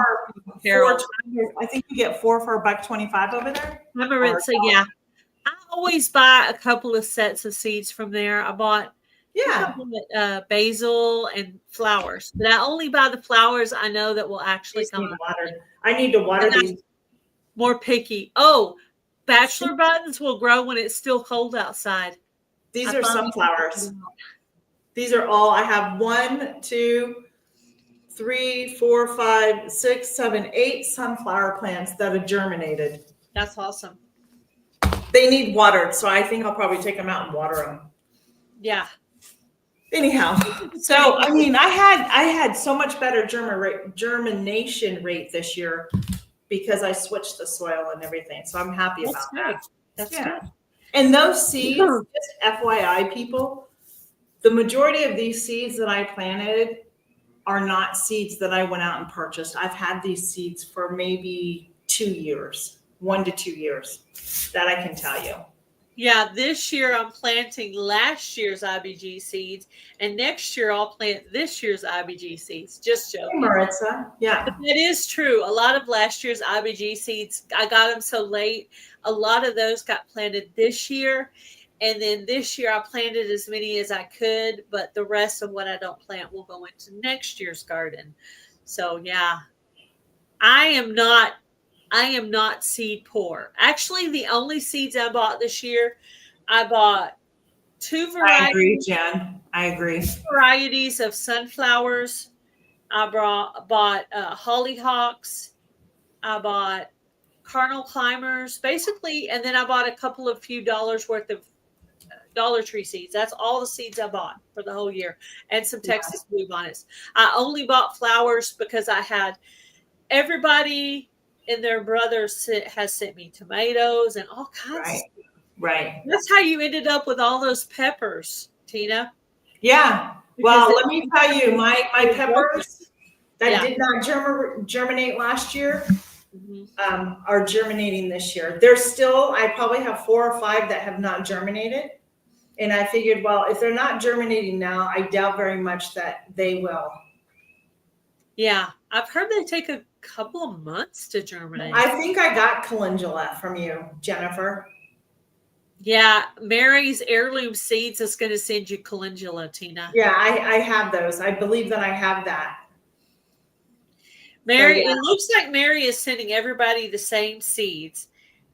I think you get 4 for $1.25 over there. Maritza, yeah. I always buy a couple of sets of seeds from there. I bought basil and flowers, but I only buy the flowers I know that will actually come up. I need to water these. More picky. Oh, bachelor buttons will grow when it's still cold outside. These are sunflowers. These are all, I have 1, 2, 3, 4, 5, 6, 7, 8 sunflower plants that have germinated. That's awesome. They need watered, so I think I'll probably take them out and water them. Yeah. Anyhow, so I mean, I had so much better germination rate this year because I switched the soil and everything. So I'm happy about that. That's good. And those seeds, just FYI, people, the majority of these seeds that I planted are not seeds that I went out and purchased. I've had these seeds for maybe 2 years, 1 to 2 years. That I can tell you. Yeah, this year I'm planting last year's IBG seeds, and next year I'll plant this year's IBG seeds. Just joking. Maritza, yeah. But that is true. A lot of last year's IBG seeds, I got them so late. A lot of those got planted this year. And then this year I planted as many as I could, but the rest of what I don't plant will go into next year's garden. So yeah, I am not seed poor. Actually, the only seeds I bought this year, I bought 2 varieties. I agree, Jen. I agree. 2 varieties of sunflowers. I bought hollyhocks. I bought carnal climbers, basically, and then I bought a couple of few dollars worth of Dollar Tree seeds. That's all the seeds I bought for the whole year, and some Texas bluebonnets. I only bought flowers because I had everybody and their brother has sent me tomatoes and all kinds of stuff. Right. That's how you ended up with all those peppers, Tina. Yeah. Well, let me tell you, my peppers that did not germinate last year are germinating this year. There's still, I probably have 4 or 5 that have not germinated. And I figured, well, if they're not germinating now, I doubt very much that they will. Yeah. I've heard they take a couple of months to germinate. I think I got calendula from you, Jennifer. Yeah, Mary's heirloom seeds is going to send you calendula, Tina. Yeah, I have those. I believe that I have that. Mary, it looks like Mary is sending everybody the same seeds: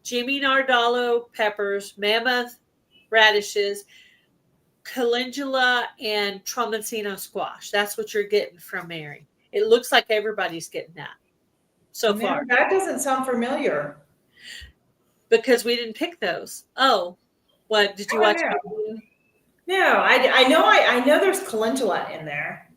Jimmy Nardolo peppers, mammoth radishes, calendula, and trombocino squash. That's what you're getting from Mary. It looks like everybody's getting that so far. That doesn't sound familiar. Because we didn't pick those. Oh, what did you watch? No, I know there's calendula in there.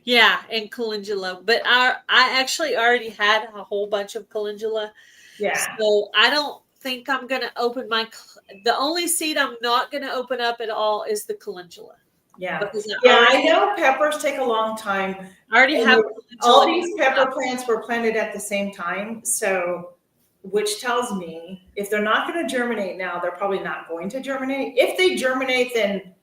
Yeah, and calendula, but I actually already had a whole bunch of calendula. Yeah. So I don't think I'm going to open the only seed I'm not going to open up at all is the calendula. Yeah. Because I know peppers take a long time. I already have all these pepper plants were planted at the same time. So, which tells me if they're not going to germinate now, they're probably not going to germinate. If they germinate, then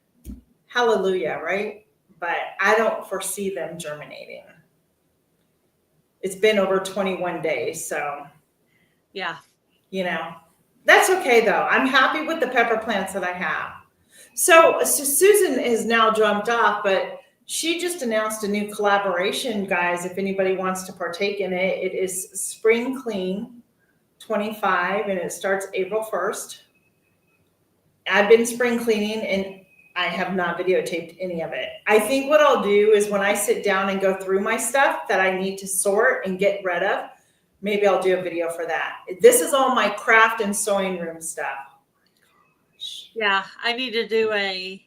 hallelujah, right? But I don't foresee them germinating. It's been over 21 days. So, yeah. That's okay though. I'm happy with the pepper plants that I have. So Susan is now jumped off, but she just announced a new collaboration, guys. If anybody wants to partake in it, it is Spring Clean 25 and it starts April 1st. I've been spring cleaning and I have not videotaped any of it. I think what I'll do is when I sit down and go through my stuff that I need to sort and get rid of, maybe I'll do a video for that. This is all my craft and sewing room stuff. Yeah, I need to do I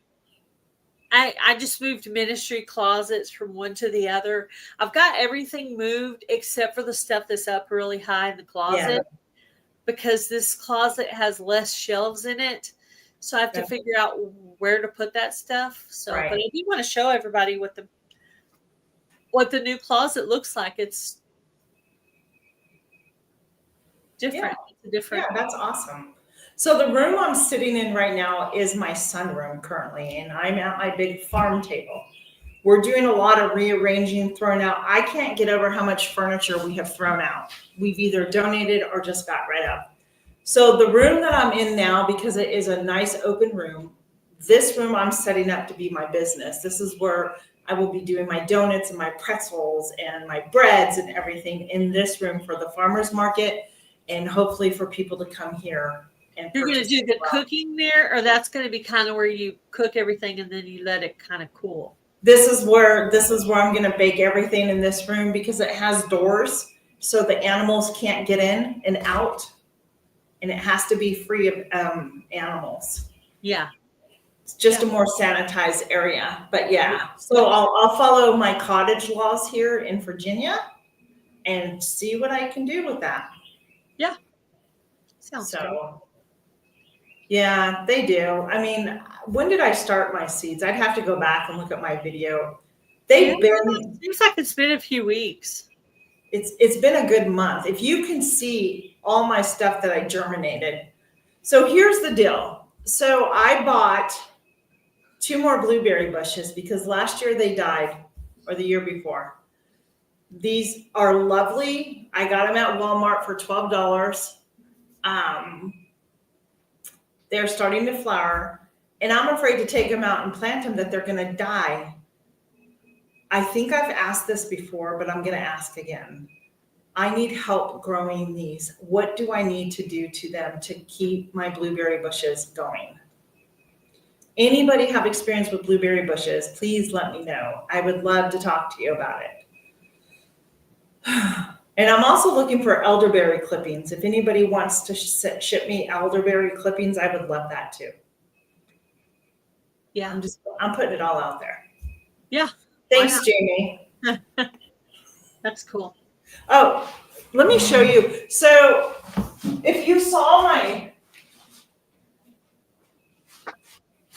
just moved ministry closets from one to the other. I've got everything moved except for the stuff that's up really high in the closet because this closet has less shelves in it. So I have to figure out where to put that stuff. So, but I do want to show everybody what the new closet looks like. It's different. It's different. Yeah, that's awesome. So the room I'm sitting in right now is my sunroom currently, and I'm at my big farm table. We're doing a lot of rearranging, throwing out. I can't get over how much furniture we have thrown out. We've either donated or just got rid of. So the room that I'm in now, because it is a nice open room, this room I'm setting up to be my business. This is where I will be doing my donuts and my pretzels and my breads and everything in this room for the farmer's market and hopefully for people to come here. And you're going to do the cooking there, or that's going to be kind of where you cook everything and then you let it kind of cool? This is where I'm going to bake everything in this room because it has doors so the animals can't get in and out. And it has to be free of animals. Yeah. It's just a more sanitized area. But so I'll follow my cottage laws here in Virginia and see what I can do with that. Yeah. Sounds good. Yeah, they do. I mean, when did I start my seeds? I'd have to go back and look at my video. It seems like it's been a few weeks. It's been a good month. If you can see all my stuff that I germinated. So here's the deal. So I bought 2 more blueberry bushes because last year they died, or the year before. These are lovely. I got them at Walmart for $12. They're starting to flower, and I'm afraid to take them out and plant them that they're going to die. I think I've asked this before, but I'm going to ask again. I need help growing these. What do I need to do to them to keep my blueberry bushes going? Anybody have experience with blueberry bushes? Please let me know. I would love to talk to you about it. And I'm also looking for elderberry clippings. If anybody wants to ship me elderberry clippings, I would love that too. Yeah. I'm putting it all out there. Yeah. Thanks, Jamie. That's cool. Oh, let me show you. So if you saw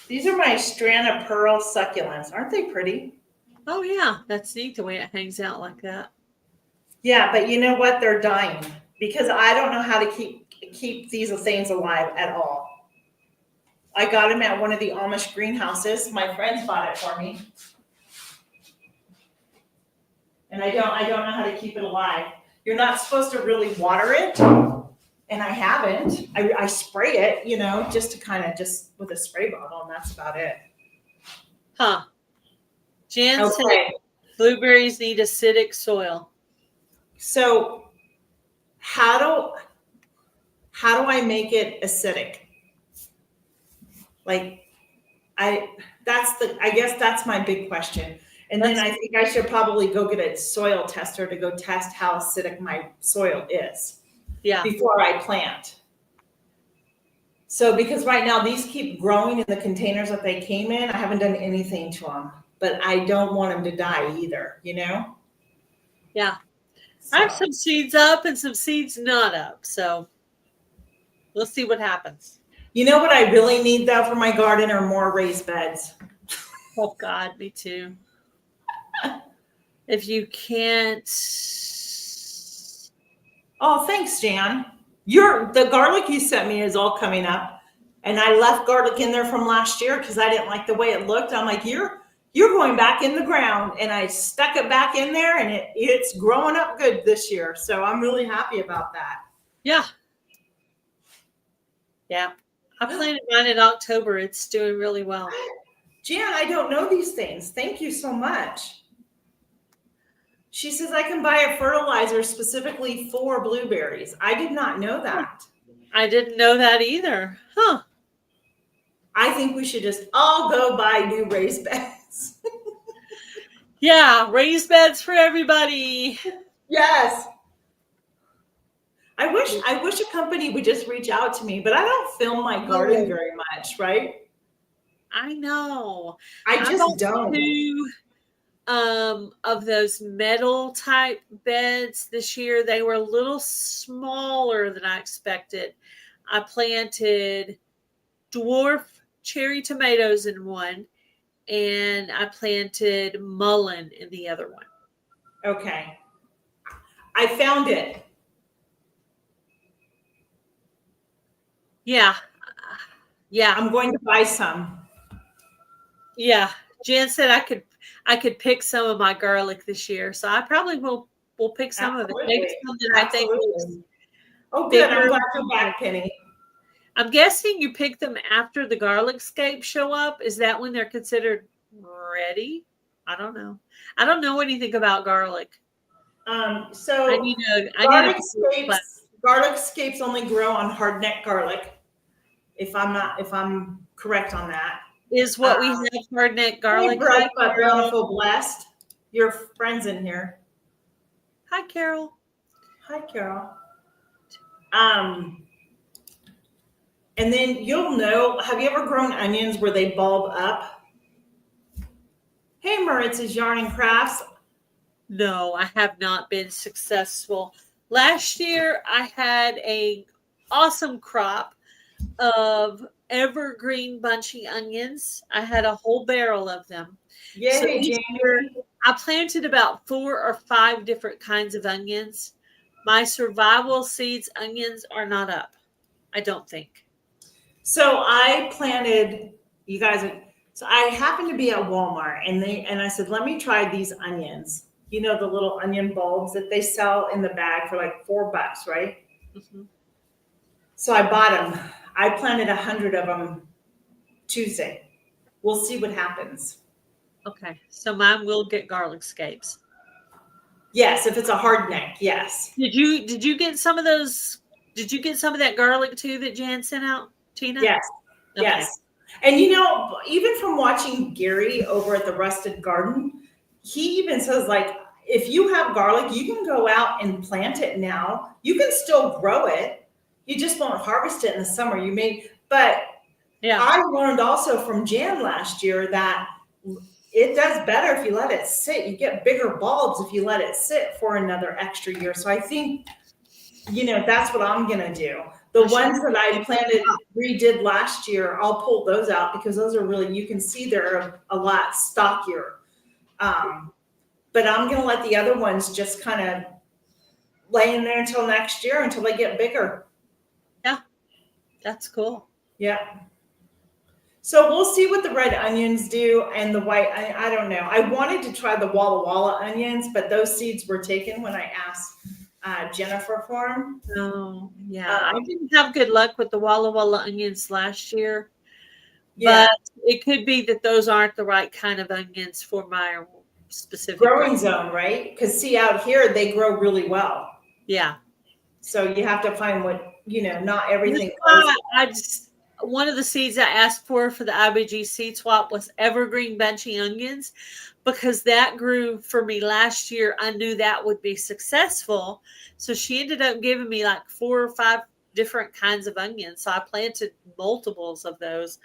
these are my strand of pearl succulents. Aren't they pretty? Oh yeah. That's neat the way it hangs out like that. Yeah, but you know what? They're dying because I don't know how to keep these things alive at all. I got them at one of the Amish greenhouses. My friends bought it for me. And I don't know how to keep it alive. You're not supposed to really water it. And I haven't. I spray it, just to kind of just with a spray bottle, and that's about it. Huh. Jan said blueberries need acidic soil. So how do I make it acidic? I guess that's my big question. And then I think I should probably go get a soil tester to go test how acidic my soil is. Yeah. Before I plant. So because right now these keep growing in the containers that they came in, I haven't done anything to them, but I don't want them to die either, Yeah. So. I have some seeds up and some seeds not up. So we'll see what happens. You know what I really need though for my garden are more raised beds. Oh God, me too. If you can't. Oh, thanks, Jan. The garlic you sent me is all coming up, and I left garlic in there from last year because I didn't like the way it looked. I'm like, you're going back in the ground, and I stuck it back in there, and it's growing up good this year. So I'm really happy about that. Yeah. Yeah. I planted mine in October. It's doing really well. Jan, I don't know these things. Thank you so much. She says I can buy a fertilizer specifically for blueberries. I did not know that. I didn't know that either. Huh. I think we should just all go buy new raised beds. Yeah, raised beds for everybody. Yes. I wish a company would just reach out to me, but I don't film my garden very much, right? I know. I just don't. 2 of those metal type beds this year. They were a little smaller than I expected. I planted dwarf cherry tomatoes in one, and I planted mullein in the other one. Okay. I found it. Yeah. Yeah. I'm going to buy some. Yeah. Jen said I could pick some of my garlic this year. So I probably will pick some of it. Maybe some that I think looks oh good. I'm glad you're back, Penny. I'm guessing you pick them after the garlic scapes show up. Is that when they're considered ready? I don't know. I don't know anything about garlic. So garlic scapes only grow on hardneck garlic. If I'm correct on that. Is what we have hardneck garlic. Hey, Bountiful Blessed. Your friend's in here. Hi, Carol. Hi, Carol. And then you'll know, have you ever grown onions where they bulb up? Hey, Maritz's Yarn and Crafts. No, I have not been successful. Last year, I had an awesome crop of evergreen bunchy onions. I had a whole barrel of them. Yay, so this year, I planted about 4 or 5 different kinds of onions. My survival seeds onions are not up, I don't think. So I planted, you guys, so I happened to be at Walmart and I said, let me try these onions. You know, the little onion bulbs that they sell in the bag for like $4, right? Mm-hmm. So I bought them. I planted 100 of them Tuesday. We'll see what happens. Okay. So mine will get garlic scapes. Yes. If it's a hard neck. Yes. Did you get some of those? Did you get some of that garlic too that Jan sent out, Tina? Yes. Okay. Yes. And you know, even from watching Gary over at the Rusted Garden, he even says, like, if you have garlic, you can go out and plant it now. You can still grow it. You just won't harvest it in the summer. But yeah. I learned also from Jan last year that it does better if you let it sit. You get bigger bulbs if you let it sit for another extra year. So I think, you know, that's what I'm going to do. The ones that I redid last year, I'll pull those out because those are really, you can see they're a lot stockier. But I'm going to let the other ones just kind of lay in there until next year, until they get bigger. Yeah, that's cool. Yeah. So we'll see what the red onions do and the white. I don't know. I wanted to try the Walla Walla onions, but those seeds were taken when I asked Jennifer for them. Oh, yeah. I didn't have good luck with the Walla Walla onions last year. Yeah. But it could be that those aren't the right kind of onions for my specific growing zone, right? Because see, out here they grow really well. Yeah. So you have to find what, you know, not everything. One of the seeds I asked for the IBG seed swap was evergreen bunchy onions, because that grew for me last year. I knew that would be successful. So she ended up giving me like 4 or 5 different kinds of onions. So I planted multiples of those.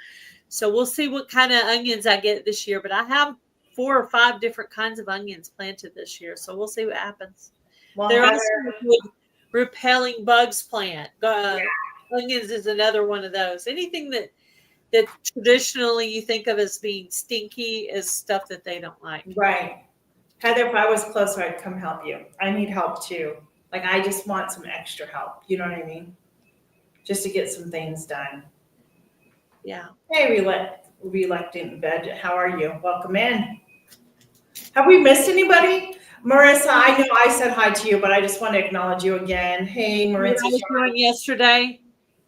So we'll see what kind of onions I get this year. But I have 4 or 5 different kinds of onions planted this year. So we'll see what happens. Well, they're also good repelling bugs plant. Onions is another one of those. Anything that traditionally you think of as being stinky is stuff that they don't like. Right. Heather, if I was closer, I'd come help you. I need help too. Like, I just want some extra help. You know what I mean? Just to get some things done. Yeah. Hey, reluctant bed. How are you? Welcome in. Have we missed anybody? Marissa, I know I said hi to you, but I just want to acknowledge you again. Hey, Marissa. What I was doing yesterday,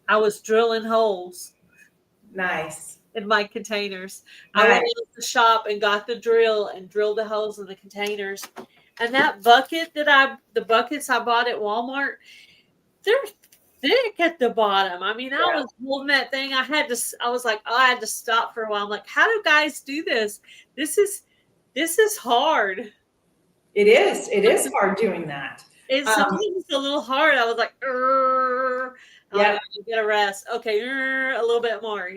I was drilling holes. Nice. In my containers. Nice. I went into the shop and got the drill and drilled the holes in the containers. And that bucket the buckets I bought at Walmart, they're thick at the bottom. I mean, I was holding that thing. I was like, oh, I had to stop for a while. I'm like, how do guys do this? This is hard. It is. It is hard doing that. It's sometimes a little hard. I was like, yeah, get a rest. Okay, a little bit more,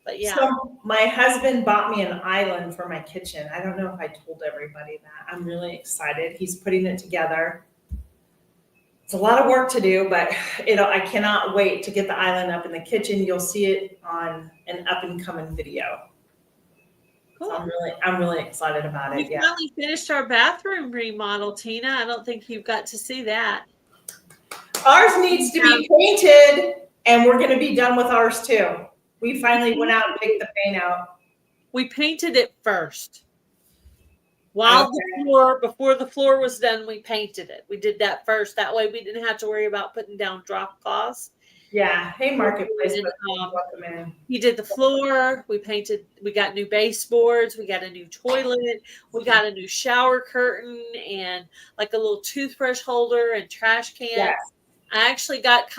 But yeah. So my husband bought me an island for my kitchen. I don't know if I told everybody that. I'm really excited. He's putting it together. It's a lot of work to do, but I cannot wait to get the island up in the kitchen. You'll see it on an up and coming video. Cool. So I'm really excited about it. We finally finished our bathroom remodel, Tina. I don't think you've got to see that. Ours needs to be painted, and we're going to be done with ours too. We finally went out and picked the paint out. We painted it first. Before the floor was done, we painted it. We did that first. That way we didn't have to worry about putting down drop cloths. Yeah. Hey, Marketplace. He did the floor. We got new baseboards. We got a new toilet. We got a new shower curtain and like a little toothbrush holder and trash can. Yes. I actually got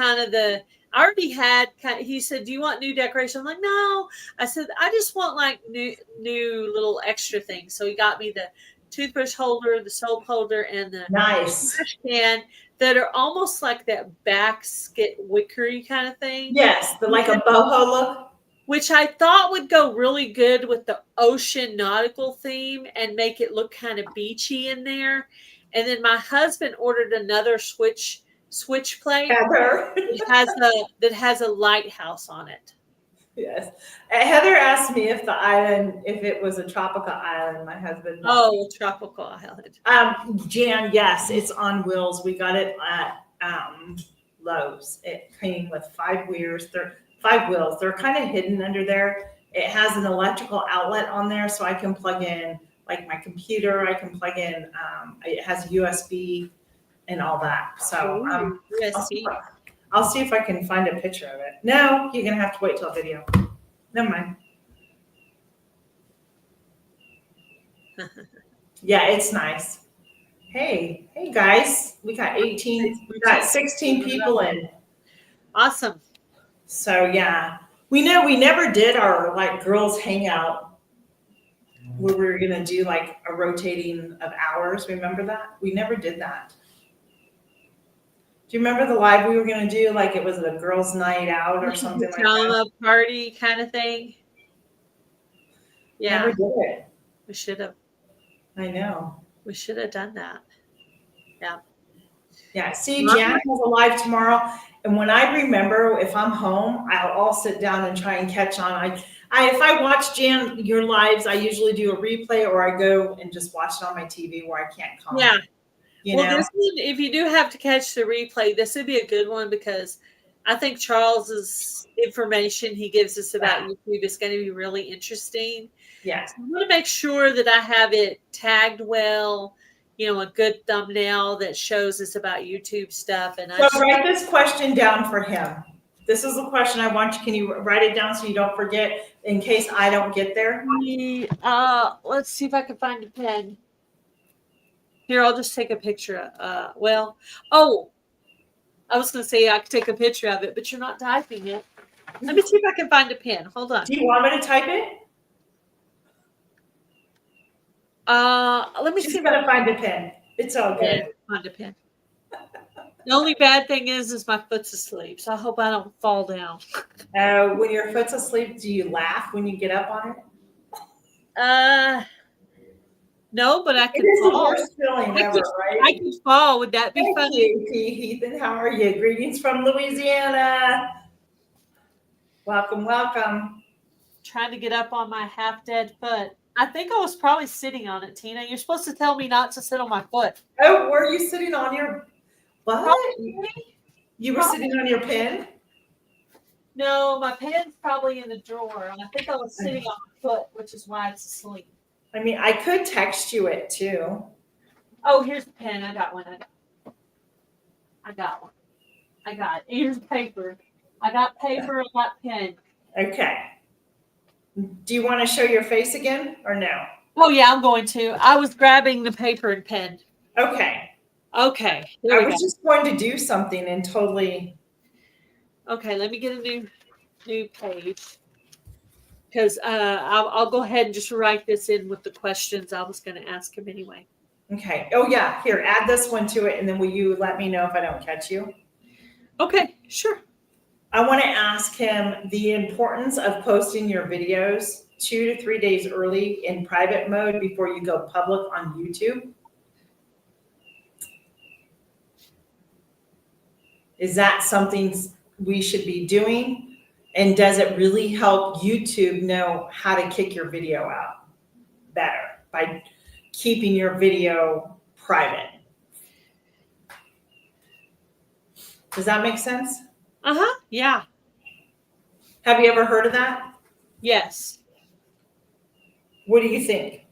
he said, do you want new decoration? I'm like, no. I said, I just want like new little extra things. So he got me the toothbrush holder, the soap holder, and the trash can that are almost like that basket wickery kind of thing. Yes, like a boho look. Which I thought would go really good with the ocean nautical theme and make it look kind of beachy in there. And then my husband ordered another switch plate that has a lighthouse on it. Yes. Heather asked me if it was a tropical island. My husband. Oh, a tropical island. Jan, yes, it's on wheels. We got it at Lowe's. It came with 5 wheels. They're 5 wheels. They're kind of hidden under there. It has an electrical outlet on there, so I can plug in like my computer. I can plug in. It has USB and all that. So I'll see if I can find a picture of it. No, you're going to have to wait till a video. Never mind. Yeah, it's nice. Hey guys, we got 16 people in. Awesome. So yeah, we never did our like girls hangout where we were going to do like a rotating of hours. Remember that? We never did that. Do you remember the live we were going to do? Like it was a girls' night out or something like that. A party kind of thing. Yeah. Never did it. We should have. I know. We should have done that. Yeah. Yeah. See, Jan has a live tomorrow. And when I remember, if I'm home, I'll sit down and try and catch on. If I watch Jan, your lives, I usually do a replay or I go and just watch it on my TV where I can't comment. Yeah. This one, if you do have to catch the replay, this would be a good one because I think Charles's information he gives us about YouTube is going to be really interesting. Yes. So I want to make sure that I have it tagged well, a good thumbnail that shows us about YouTube stuff. And write this question down for him. This is the question I want you. Can you write it down so you don't forget in case I don't get there? Let's see if I can find a pen. Here, I'll just take a picture. I was going to say I could take a picture of it, but you're not typing it. Let me see if I can find a pen. Hold on. Do you want me to type it? Let me see if I can find a pen. It's all good. Find a pen. The only bad thing is my foot's asleep, so I hope I don't fall down. When your foot's asleep, do you laugh when you get up on it? No, but I can fall. It is the worst feeling ever, right? I can fall. Would that be fun? Thank you, Ethan. How are you? Greetings from Louisiana. Welcome. trying to get up on my half dead foot. I think I was probably sitting on it, Tina. You're supposed to tell me not to sit on my foot. Oh, were you sitting on your what? Probably. You were sitting on your pen? No, my pen's probably in the drawer. And I think I was sitting on my foot, which is why it's asleep. I mean, I could text you it too. Oh, here's the pen. I got one. I got one. I got it. Here's paper. I got paper. I got pen. Okay. Do you want to show your face again or no? Oh, yeah, I'm going to. I was grabbing the paper and pen. Okay. Okay. I was just going to do something and totally. Okay, let me get a new page. Because I'll go ahead and just write this in with the questions I was going to ask him anyway. Okay. Oh, yeah. Here, add this one to it, and then will you let me know if I don't catch you? Okay, sure. I want to ask him the importance of posting your videos 2 to 3 days early in private mode before you go public on YouTube. Is that something we should be doing? And does it really help YouTube know how to kick your video out better by keeping your video private? Does that make sense? Uh-huh. Yeah. Have you ever heard of that? Yes. What do you think?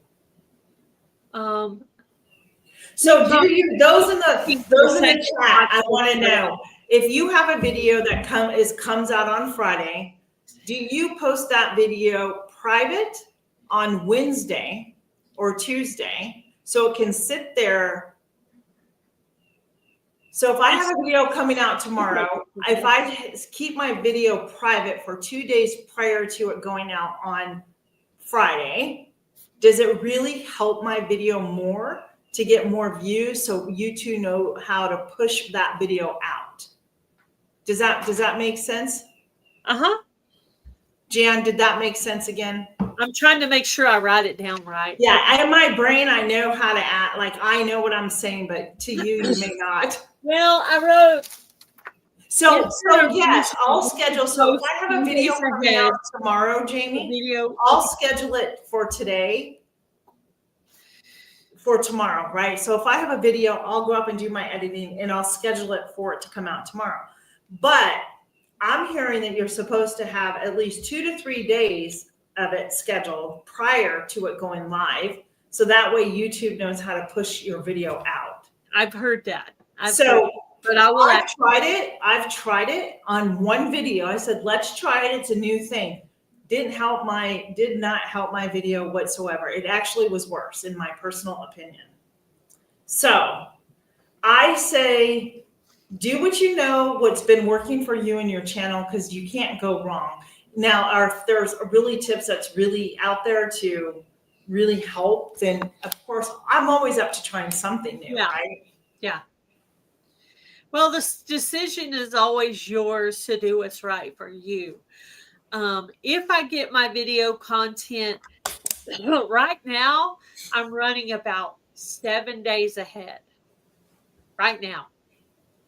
So do you those in the chat, I want to know if you have a video that comes out on Friday, do you post that video private on Wednesday or Tuesday so it can sit there? So if I have a video coming out tomorrow, if I keep my video private for 2 days prior to it going out on Friday, does it really help my video more to get more views so you two know how to push that video out? Does that make sense? Uh-huh. Jan, did that make sense again? I'm trying to make sure I write it down right. Yeah, in my brain, I know how to act. Like, I know what I'm saying, but to you may not. Well, I wrote. So yes, I'll schedule. So if I have a video coming out tomorrow, Jamie, I'll schedule it for today, for tomorrow, right? So if I have a video, I'll go up and do my editing and I'll schedule it for it to come out tomorrow. But I'm hearing that you're supposed to have at least 2 to 3 days of it scheduled prior to it going live. So that way YouTube knows how to push your video out. I've heard that. I've tried it on one video. I said, let's try it. It's a new thing. Did not help my video whatsoever. It actually was worse in my personal opinion. So I say, do what you know, what's been working for you and your channel, because you can't go wrong. Now, if there's really tips that's really out there to really help, then of course I'm always up to trying something new, right? Yeah. Well, this decision is always yours to do what's right for you. If I get my video content right now, I'm running about 7 days ahead right now.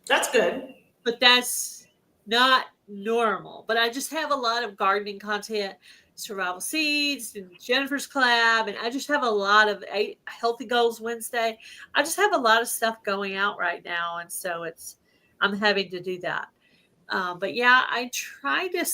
That's good. But that's not normal. But I just have a lot of gardening content, survival seeds, and Jennifer's collab, and I just have a lot of Healthy Goals Wednesday. I just have a lot of stuff going out right now, and so I'm having to do that. But yeah, I try to,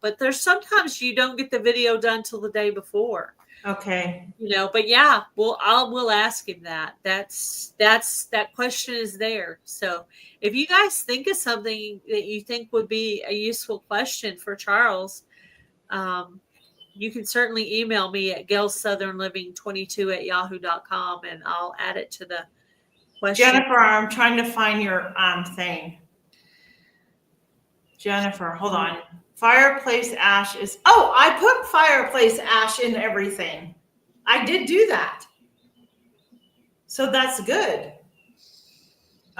but there's sometimes you don't get the video done till the day before. Okay. But yeah, we'll ask him that. That question is there. So if you guys think of something that you think would be a useful question for Charles, you can certainly email me at galessouthernliving22@yahoo.com and I'll add it to the question. Jennifer, I'm trying to find your thing. Jennifer, hold on. Fireplace ash is, I put fireplace ash in everything. I did do that. So that's good.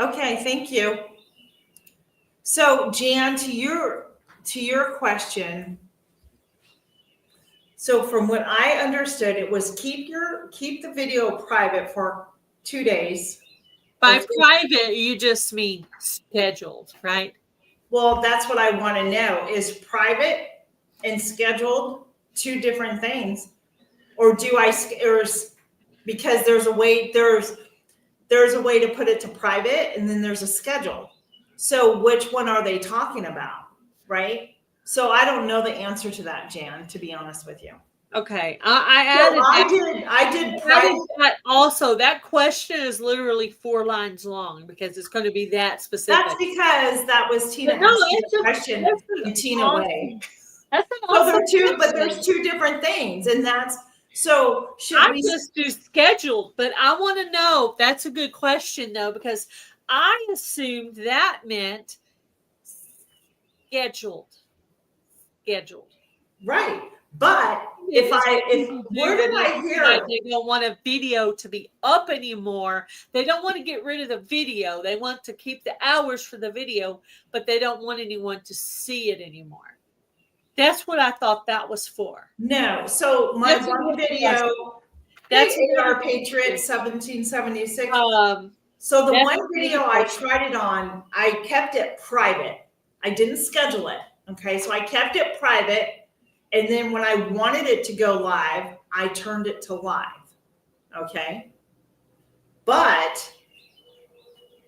Okay, thank you. So Jan, to your question. So from what I understood, it was keep the video private for 2 days. By private, you just mean scheduled, right? Well, that's what I want to know. Is private and scheduled two different things? Or do I, or because there's a way to put it to private, and then there's a schedule. So which one are they talking about? Right. So I don't know the answer to that, Jan, to be honest with you. Okay. I added I did private. That also, that question is literally 4 lines long because it's going to be that specific. That's because that was Tina asking the question and Tina way. That's an awesome but there's two different things, and that's so. I just do scheduled, but I want to know. That's a good question though, because I assumed that meant scheduled. Right. But where did I hear? They don't want a video to be up anymore. They don't want to get rid of the video. They want to keep the hours for the video, but they don't want anyone to see it anymore. That's what I thought that was for. No. So my one video, that's our Patriot 1776. So the one video I tried it on, I kept it private. I didn't schedule it. Okay. So I kept it private. And then when I wanted it to go live, I turned it to live. Okay. But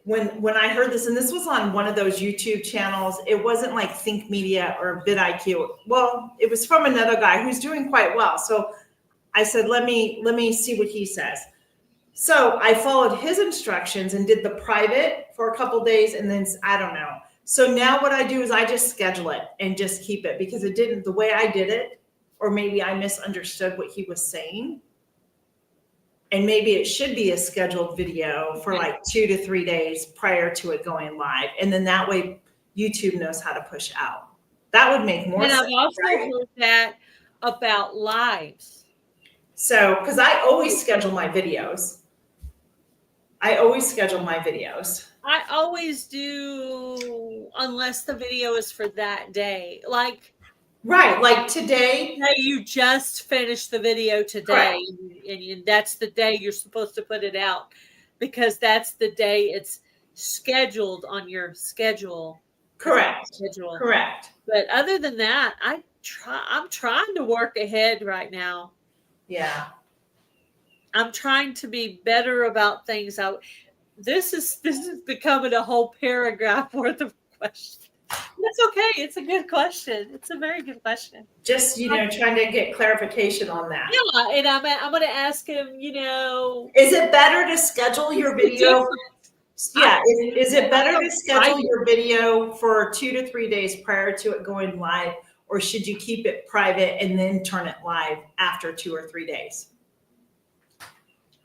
when I heard this, and this was on one of those YouTube channels, it wasn't like Think Media or vidIQ. Well, it was from another guy who's doing quite well. So I said, let me see what he says. So I followed his instructions and did the private for a couple days, and then I don't know. So now what I do is I just schedule it and just keep it, because it didn't, the way I did it, or maybe I misunderstood what he was saying. And maybe it should be a scheduled video for like 2 to 3 days prior to it going live. And then that way YouTube knows how to push out. That would make more sense. And I've also heard that about lives. So, because I always schedule my videos. I always do, unless the video is for that day. Like today. You just finished the video today, and that's the day you're supposed to put it out, because that's the day it's scheduled on your schedule. Correct. But other than that, I'm trying to work ahead right now. Yeah. I'm trying to be better about things. This is becoming a whole paragraph worth of questions. That's okay. It's a good question. It's a very good question. Just, trying to get clarification on that. Yeah, and I'm going to ask him, Is it better to schedule your video? Yeah. Is it better to schedule your video for 2 to 3 days prior to it going live, or should you keep it private and then turn it live after 2 or 3 days?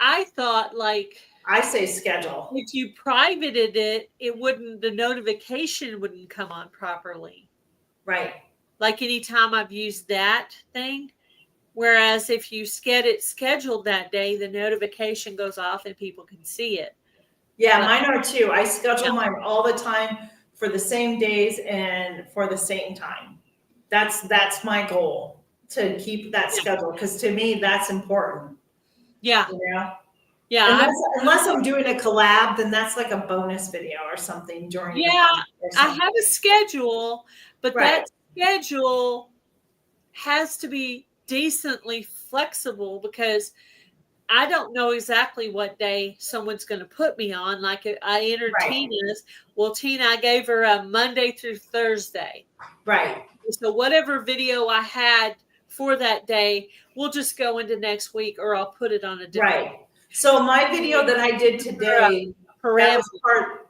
I thought, I say schedule. If you privated it, the notification wouldn't come on properly. Right. Like anytime I've used that thing. Whereas if you get it scheduled that day, the notification goes off and people can see it. Yeah, mine are too. I schedule mine all the time for the same days and for the same time. That's my goal, to keep that schedule, because to me that's important. Yeah. Yeah. Unless I'm doing a collab, then that's like a bonus video or something during. Yeah, I have a schedule, but that schedule has to be decently flexible, because I don't know exactly what day someone's going to put me on. Like I entered Tina's. Well, Tina, I gave her a Monday through Thursday. Right. So whatever video I had for that day, we'll just go into next week, or I'll put it on a different. Right. So my video that I did today, the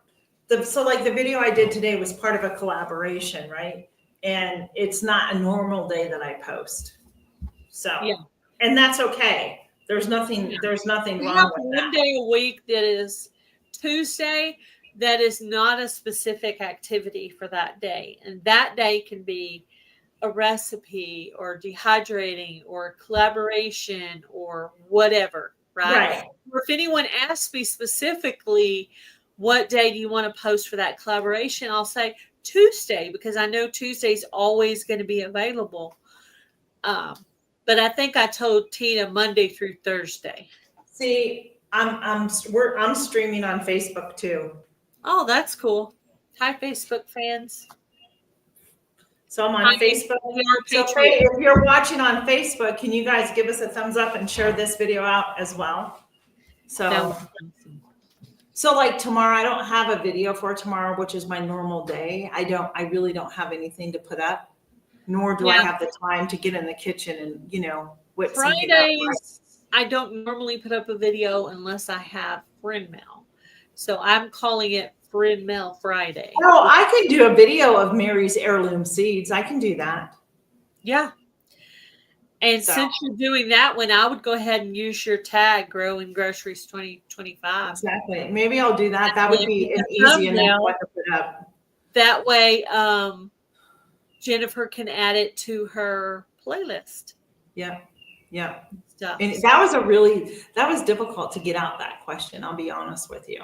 video I did today was part of a collaboration, right? And it's not a normal day that I post. So, and that's okay. There's nothing wrong with that. One day a week that is Tuesday, that is not a specific activity for that day. And that day can be a recipe or dehydrating or collaboration or whatever, right? Or if anyone asks me specifically, what day do you want to post for that collaboration? I'll say Tuesday, because I know Tuesday's always going to be available. But I think I told Tina Monday through Thursday. See, I'm streaming on Facebook too. Oh, that's cool. Hi, Facebook fans. So I'm on Facebook. So if you're watching on Facebook, can you guys give us a thumbs up and share this video out as well? So like tomorrow, I don't have a video for tomorrow, which is my normal day. I really don't have anything to put up, nor do I have the time to get in the kitchen and, whip something up. Fridays, I don't normally put up a video unless I have friend mail. So I'm calling it Friend Mail Friday. Oh, I can do a video of Mary's heirloom seeds. I can do that. Yeah. And since you're doing that one, I would go ahead and use your tag, Growing Groceries 2025. Exactly. Maybe I'll do that. That would be an easy enough one to put up. That way, Jennifer can add it to her playlist. Yeah. Yeah. Stuff. And that was difficult to get out that question. I'll be honest with you.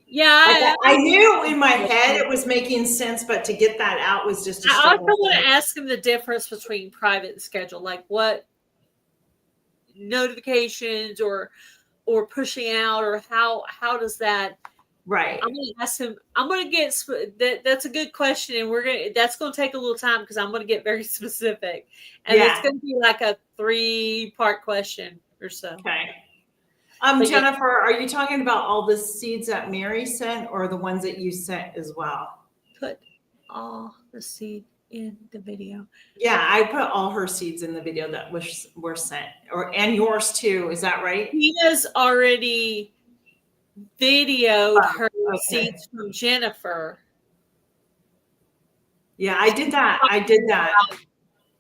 Yeah. I knew in my head it was making sense, but to get that out was just a struggle. I also want to ask him the difference between private and schedule, like what notifications or pushing out, or how does that? Right. I'm going to ask him. I'm going to get that's a good question, and that's going to take a little time because I'm going to get very specific, and it's going to be like a 3-part question or so. Okay. Jennifer, are you talking about all the seeds that Mary sent, or the ones that you sent as well? Put all the seed in the video. Yeah, I put all her seeds in the video that were sent, and yours too. Is that right? Tina's already videoed her seeds from Jennifer. Yeah, I did that.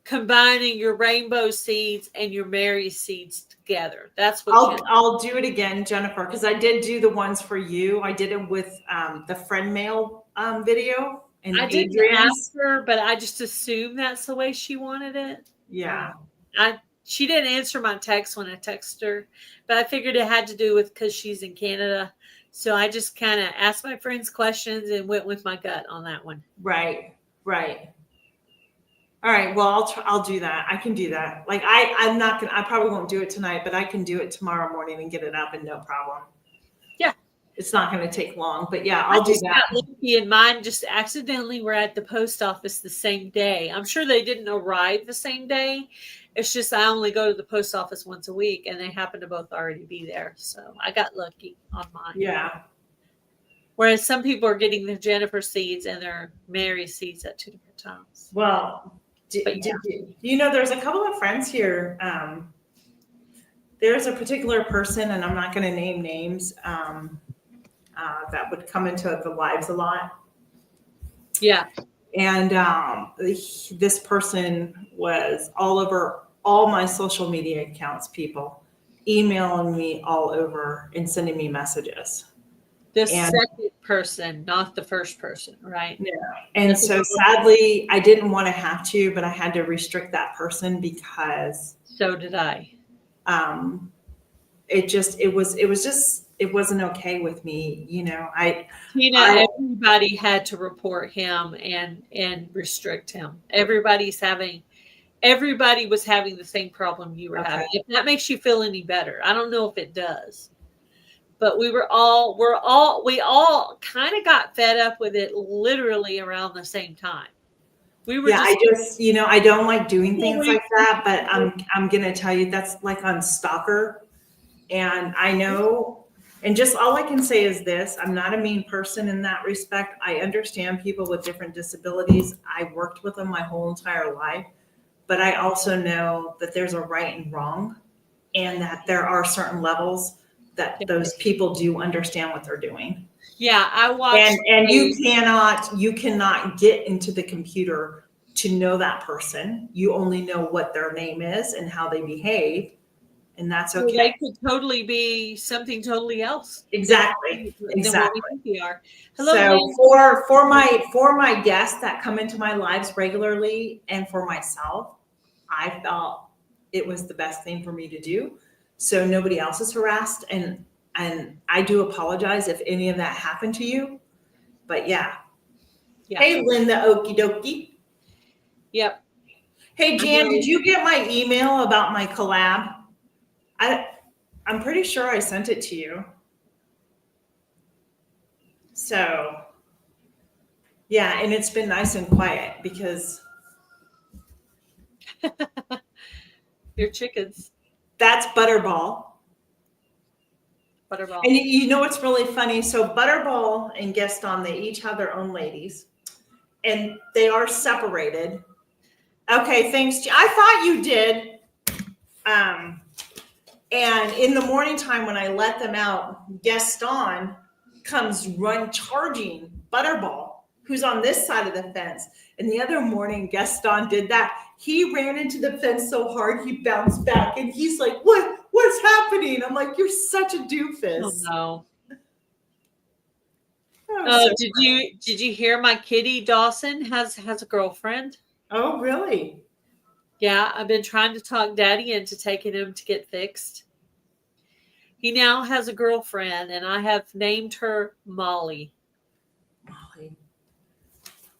Combining your rainbow seeds and your Mary seeds together. That's what I'll do it again, Jennifer, because I did do the ones for you. I did it with the friend mail video. And I didn't ask her, but I just assumed that's the way she wanted it. Yeah. She didn't answer my text when I texted her, but I figured it had to do with because she's in Canada. So I just kind of asked my friends questions and went with my gut on that one. Right. All right. Well, I'll do that. I can do that. Like I probably won't do it tonight, but I can do it tomorrow morning and get it up and no problem. Yeah. It's not going to take long, but yeah, I'll do that. Lucky and mine just accidentally were at the post office the same day. I'm sure they didn't arrive the same day. It's just I only go to the post office once a week, and they happen to both already be there. So I got lucky on mine. Yeah. Whereas some people are getting their Jennifer seeds and their Mary seeds at 2 different times. Well, there's a couple of friends here. There's a particular person, and I'm not going to name names, that would come into the lives a lot. Yeah. And this person was all over all my social media accounts, people emailing me all over and sending me messages. The second person, not the first person, right? Yeah. And so sadly, I didn't want to have to, but I had to restrict that person because. So did I. It wasn't okay with me. Everybody had to report him and restrict him. Everybody was having the same problem you were having. If that makes you feel any better. I don't know if it does. But we all kind of got fed up with it literally around the same time. I don't like doing things like that, but I'm going to tell you that's like on Stalker. And I know, and just all I can say is this, I'm not a mean person in that respect. I understand people with different disabilities. I worked with them my whole entire life, but I also know that there's a right and wrong, and that there are certain levels that those people do understand what they're doing. Yeah, I watched. And you cannot get into the computer to know that person. You only know what their name is and how they behave, and that's okay. They could totally be something totally else. Exactly. Than what we think we are. Hello, so for my guests that come into my lives regularly, and for myself, I felt it was the best thing for me to do. So nobody else is harassed. And I do apologize if any of that happened to you. But yeah. Hey, Linda Okie dokie. Yep. Hey, Jan, did you get my email about my collab? I'm pretty sure I sent it to you. So Yeah, and it's been nice and quiet because Your chickens. that's Butterball. Butterball. And you know what's really funny? So Butterball and Gaston, they each have their own ladies, and they are separated. Okay, thanks. I thought you did. And in the morning time when I let them out, Gaston comes charging Butterball, who's on this side of the fence. And the other morning, Gaston did that. He ran into the fence so hard he bounced back, and he's like, "What's happening?" I'm like, "You're such a doofus." Oh no. Oh, so did you hear my kitty Dawson has a girlfriend? Oh, really? Yeah, I've been trying to talk Daddy into taking him to get fixed. He now has a girlfriend, and I have named her Molly. Molly.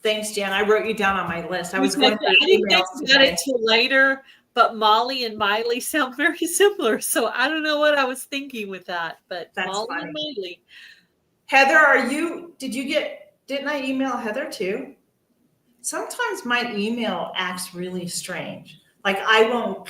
Thanks, Jan. I wrote you down on my list. I was Because going through I didn't think emails about today. it till later, but Molly and Miley sound very similar. So I don't know what I was thinking with that, but That's Molly funny. and Miley. Heather, didn't I email Heather too? Sometimes my email acts really strange. Like I won't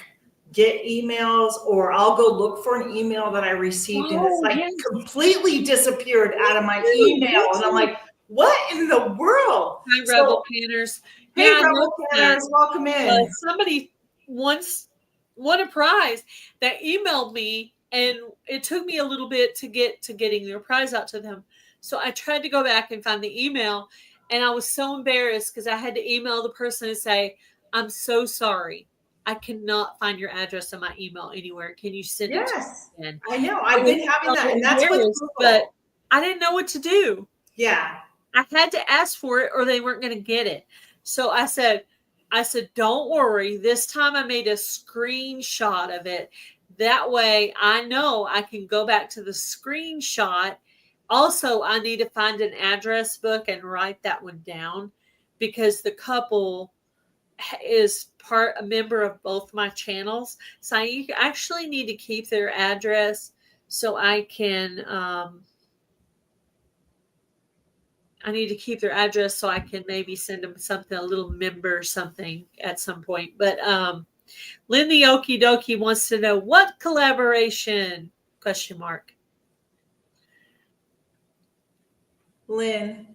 get emails, or I'll go look for an email that I received and it's like completely disappeared out of my email. And I'm like, what in the world? Hi, Rebel Canners. Hey, Rebel Canners, welcome in. Somebody once won a prize that emailed me, and it took me a little bit to get to getting their prize out to them. So I tried to go back and find the email, and I was so embarrassed because I had to email the person and say, "I'm so sorry. I cannot find your address in my email anywhere. Can you send it to me again?" I know. I've been having that, and that's what. But I didn't know what to do. Yeah. I had to ask for it, or they weren't going to get it. So I said, don't worry. This time I made a screenshot of it. That way I know I can go back to the screenshot. Also, I need to find an address book and write that one down, because the couple is a member of both my channels. So I actually need to keep their address so I can, I need to keep their address so I can maybe send them something, a little member or something at some point. But Lindy Okie Dokie wants to know what collaboration? ? Lynn,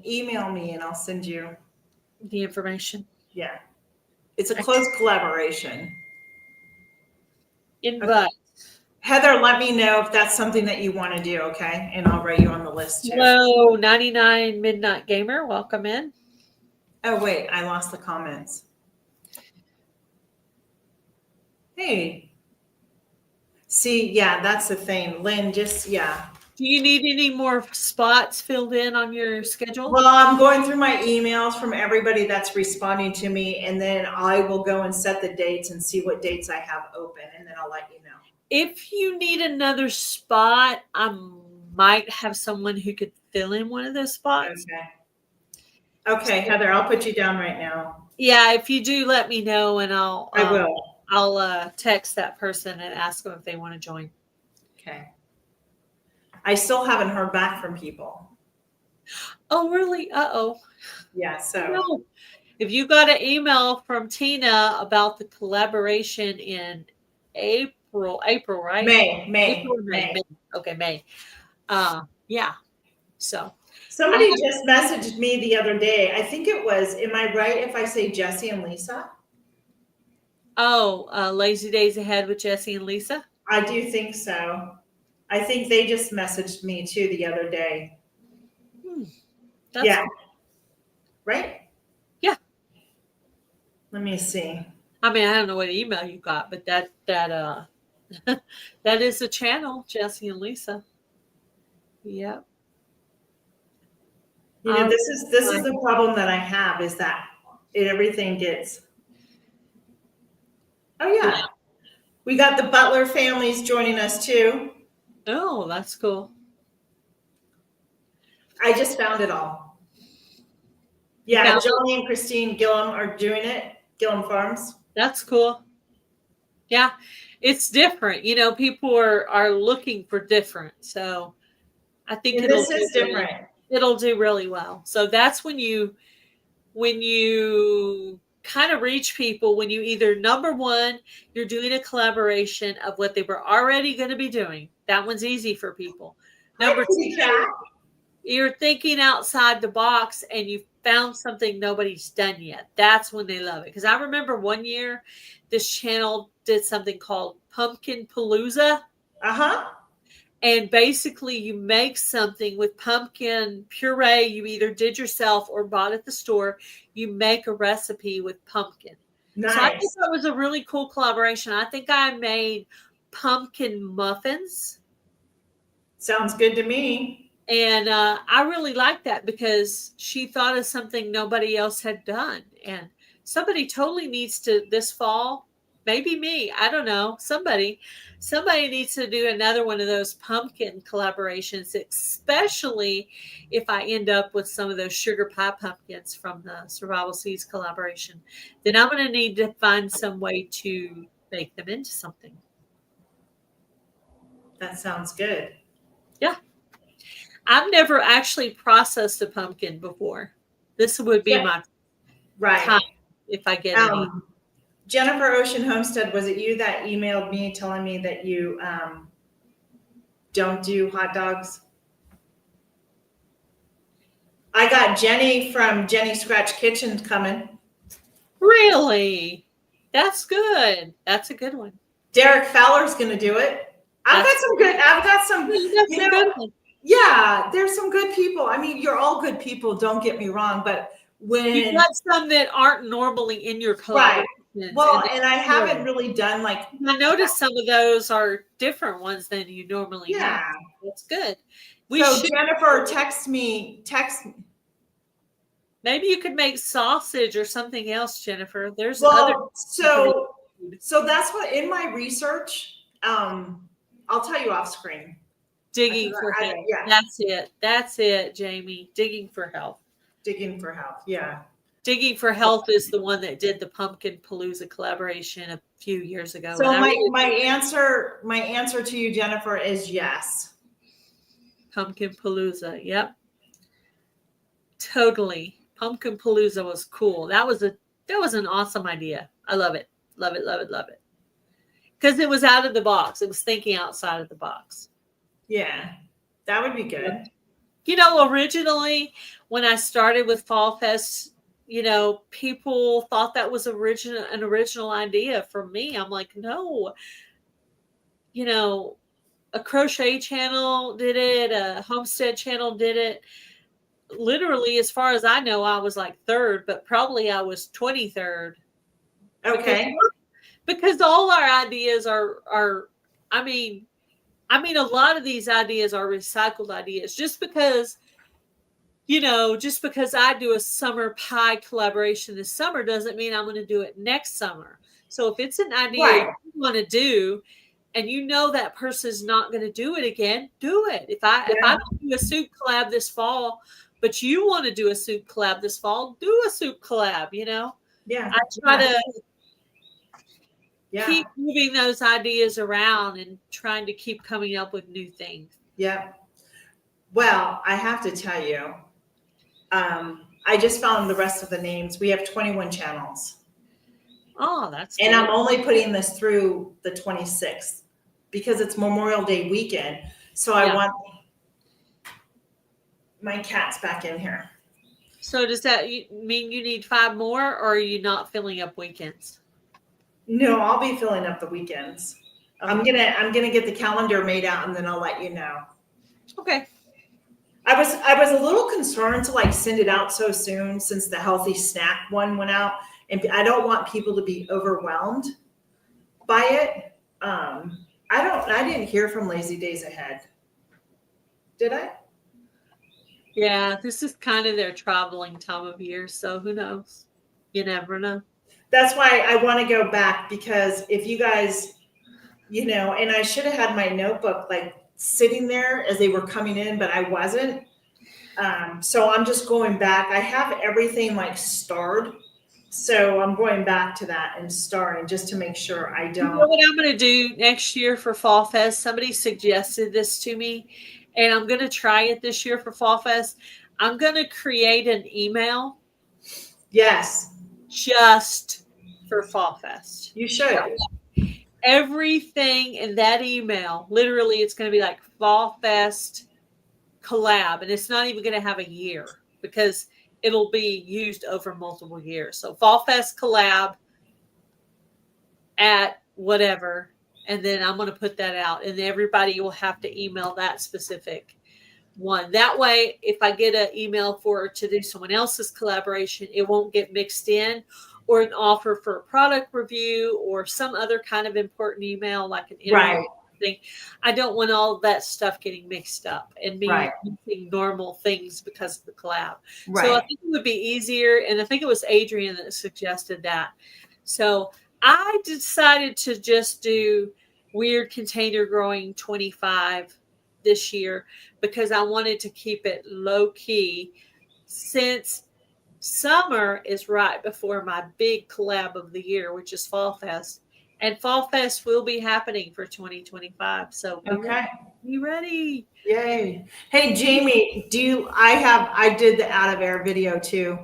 email me and I'll send you the information. Yeah. It's a close collaboration. Invite. Okay. Heather, let me know if that's something that you want to do, okay? And I'll write you on the list too. Hello, 99 Midnight Gamer. Welcome in. Oh, wait. I lost the comments. Hey. See, yeah, that's the thing. Lynn, Do you need any more spots filled in on your schedule? Well, I'm going through my emails from everybody that's responding to me, and then I will go and set the dates and see what dates I have open, and then I'll let you know. If you need another spot, I might have someone who could fill in one of those spots. Okay, Heather, I'll put you down right now. Yeah, if you do, let me know, and I will. I'll text that person and ask them if they want to join. Okay. I still haven't heard back from people. Oh, really? Uh-oh. Yeah, so. No. If you got an email from Tina about the collaboration in April, right? May. Okay, May. Yeah. So. Somebody just messaged me the other day. I think it was, am I right if I say Jesse and Lisa? Oh, Lazy Days Ahead with Jesse and Lisa? I do think so. I think they just messaged me too the other day. Yeah. Cool. Right? Yeah. Let me see. I mean, I don't know what email you got, but that that is the channel, Jesse and Lisa. Yep. You know, this is the problem that I have, is that everything gets. Oh yeah. We got the Butler families joining us too. Oh, that's cool. I just found it all. Yeah, Johnny and Christine Gillum are doing it. Gillum Farms. That's cool. Yeah, it's different. You know, people are looking for different. So I think this is different. It'll do really well. So that's when you kind of reach people, when you either, number one, you're doing a collaboration of what they were already going to be doing. That one's easy for people. Number two, you're thinking outside the box and you found something nobody's done yet. That's when they love it. Because I remember one year this channel did something called Pumpkin Palooza. And basically you make something with pumpkin puree you either did yourself or bought at the store. You make a recipe with pumpkin. Nice. So I think that was a really cool collaboration. I think I made pumpkin muffins. Sounds good to me. And I really liked that because she thought of something nobody else had done. And somebody totally needs to, this fall, maybe me, I don't know, somebody needs to do another one of those pumpkin collaborations, especially if I end up with some of those sugar pie pumpkins from the Survival Seeds collaboration. Then I'm going to need to find some way to make them into something. That sounds good. Yeah. I've never actually processed a pumpkin before. This would be my time if I get any. Jennifer Ocean Homestead, was it you that emailed me telling me that you don't do hot dogs? I got Jenny from Jenny Scratch Kitchen coming. Really? That's good. That's a good one. Derek Fowler's going to do it. I've got some, yeah, there's some good people. I mean, you're all good people, don't get me wrong, but when you've got some that aren't normally in your collaboration. Right. Well, and I haven't really done I noticed some of those are different ones than you normally have. That's good. Jennifer, text me. Maybe you could make sausage or something else, Jennifer. There's so that's what in my research, I'll tell you off screen. Digging for health. That's it, Jamie. Digging for health. Digging for health. Yeah. Digging for Health is the one that did the Pumpkin Palooza collaboration a few years ago. So my answer to you, Jennifer, is yes. Pumpkin Palooza. Yep. Totally. Pumpkin Palooza was cool. That was an awesome idea. I love it. Love it, love it, love it. Because it was out of the box. It was thinking outside of the box. Yeah. That would be good. You know, originally when I started with Fall Fest, you know, people thought that was an original idea. For me, I'm like, no. You know, a crochet channel did it, a homestead channel did it. Literally, as far as I know, I was like third, but probably I was 23rd. Okay. Because all our ideas are I mean, a lot of these ideas are recycled ideas. Just because I do a summer pie collaboration this summer doesn't mean I'm going to do it next summer. So if it's an idea you want to do and you know that person's not going to do it again, do it. If I don't do a soup collab this fall, but you want to do a soup collab this fall, do a soup collab, you know? Yeah. I try to keep moving those ideas around and trying to keep coming up with new things. Yeah. Well, I have to tell you, I just found the rest of the names. We have 21 channels. Oh, that's and good. I'm only putting this through the 26th because it's Memorial Day weekend. So I want my cats back in here. So does that mean you need 5 more, or are you not filling up weekends? No, I'll be filling up the weekends. Okay. I'm gonna get the calendar made out and then I'll let you know. Okay. I was a little concerned to send it out so soon since the healthy snack one went out, and I don't want people to be overwhelmed by it. I didn't hear from Lazy Days Ahead. Did I? Yeah, this is kind of their traveling time of year, so who knows? You never know. That's why I want to go back, because if you guys, and I should have had my notebook sitting there as they were coming in, but I wasn't. So I'm just going back. I have everything starred So I'm going back to that and starting just to make sure I You know don't. what I'm going to do next year for Fall Fest? Somebody suggested this to me, and I'm going to try it this year for Fall Fest. I'm going to create an email Yes, just for Fall Fest. you should. Everything in that email, literally, it's going to be like Fall Fest collab, and it's not even going to have a year because it'll be used over multiple years. So Fall Fest collab at whatever, and then I'm going to put that out, and everybody will have to email that specific one. That way, if I get an email to do someone else's collaboration, it won't get mixed in, or an offer for a product review or some other kind of important email like an interview Right. thing. I don't want all that stuff getting mixed up and me Right. using normal things because of the collab. Right. So I think it would be easier, and I think it was Adrian that suggested that. So I decided to just do Weird Container Growing 25 this year because I wanted to keep it low key since summer is right before my big collab of the year, which is Fall Fest. And Fall Fest will be happening for 2025. So be ready. Yay. Hey, Jamie, I did the out of air video too.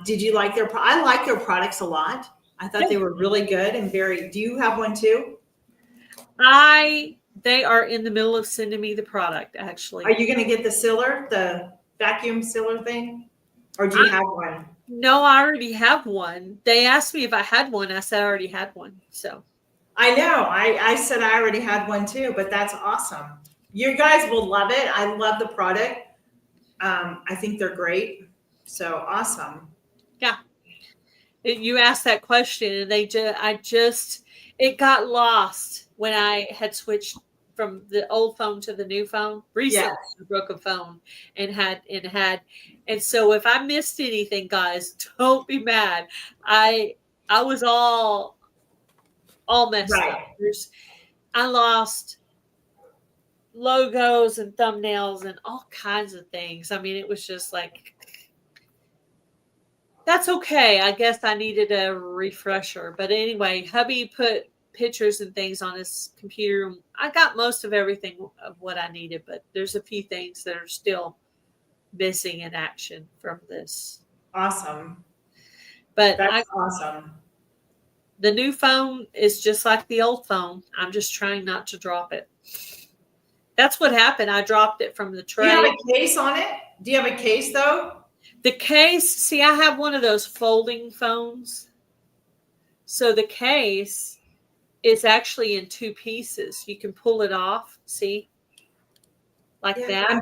Did you like I like their products a lot. I thought they were really good and do you have one too? They are in the middle of sending me the product, actually. Are you going to get the vacuum sealer thing? Or do you have one? No, I already have one. They asked me if I had one. I said I already had one. So I know. I said I already had one too, but that's awesome. You guys will love it. I love the product. I think they're great. So awesome. Yeah. You asked that question, and it got lost when I had switched from the old phone to the new phone recently. Yes. I broke a phone and so if I missed anything, guys, don't be mad. I was all messed up. I lost logos and thumbnails and all kinds of things. I mean, it was just like, that's okay. I guess I needed a refresher. But anyway, hubby put pictures and things on his computer. I got most of everything of what I needed, but there's a few things that are still missing in action from this. Awesome. But that's awesome. The new phone is just like the old phone. I'm just trying not to drop it. That's what happened. I dropped it from the tray. Do you have a case on it? Do you have a case though? The case, see, I have one of those folding phones. So the case is actually in two pieces. You can pull it off, see? Like that.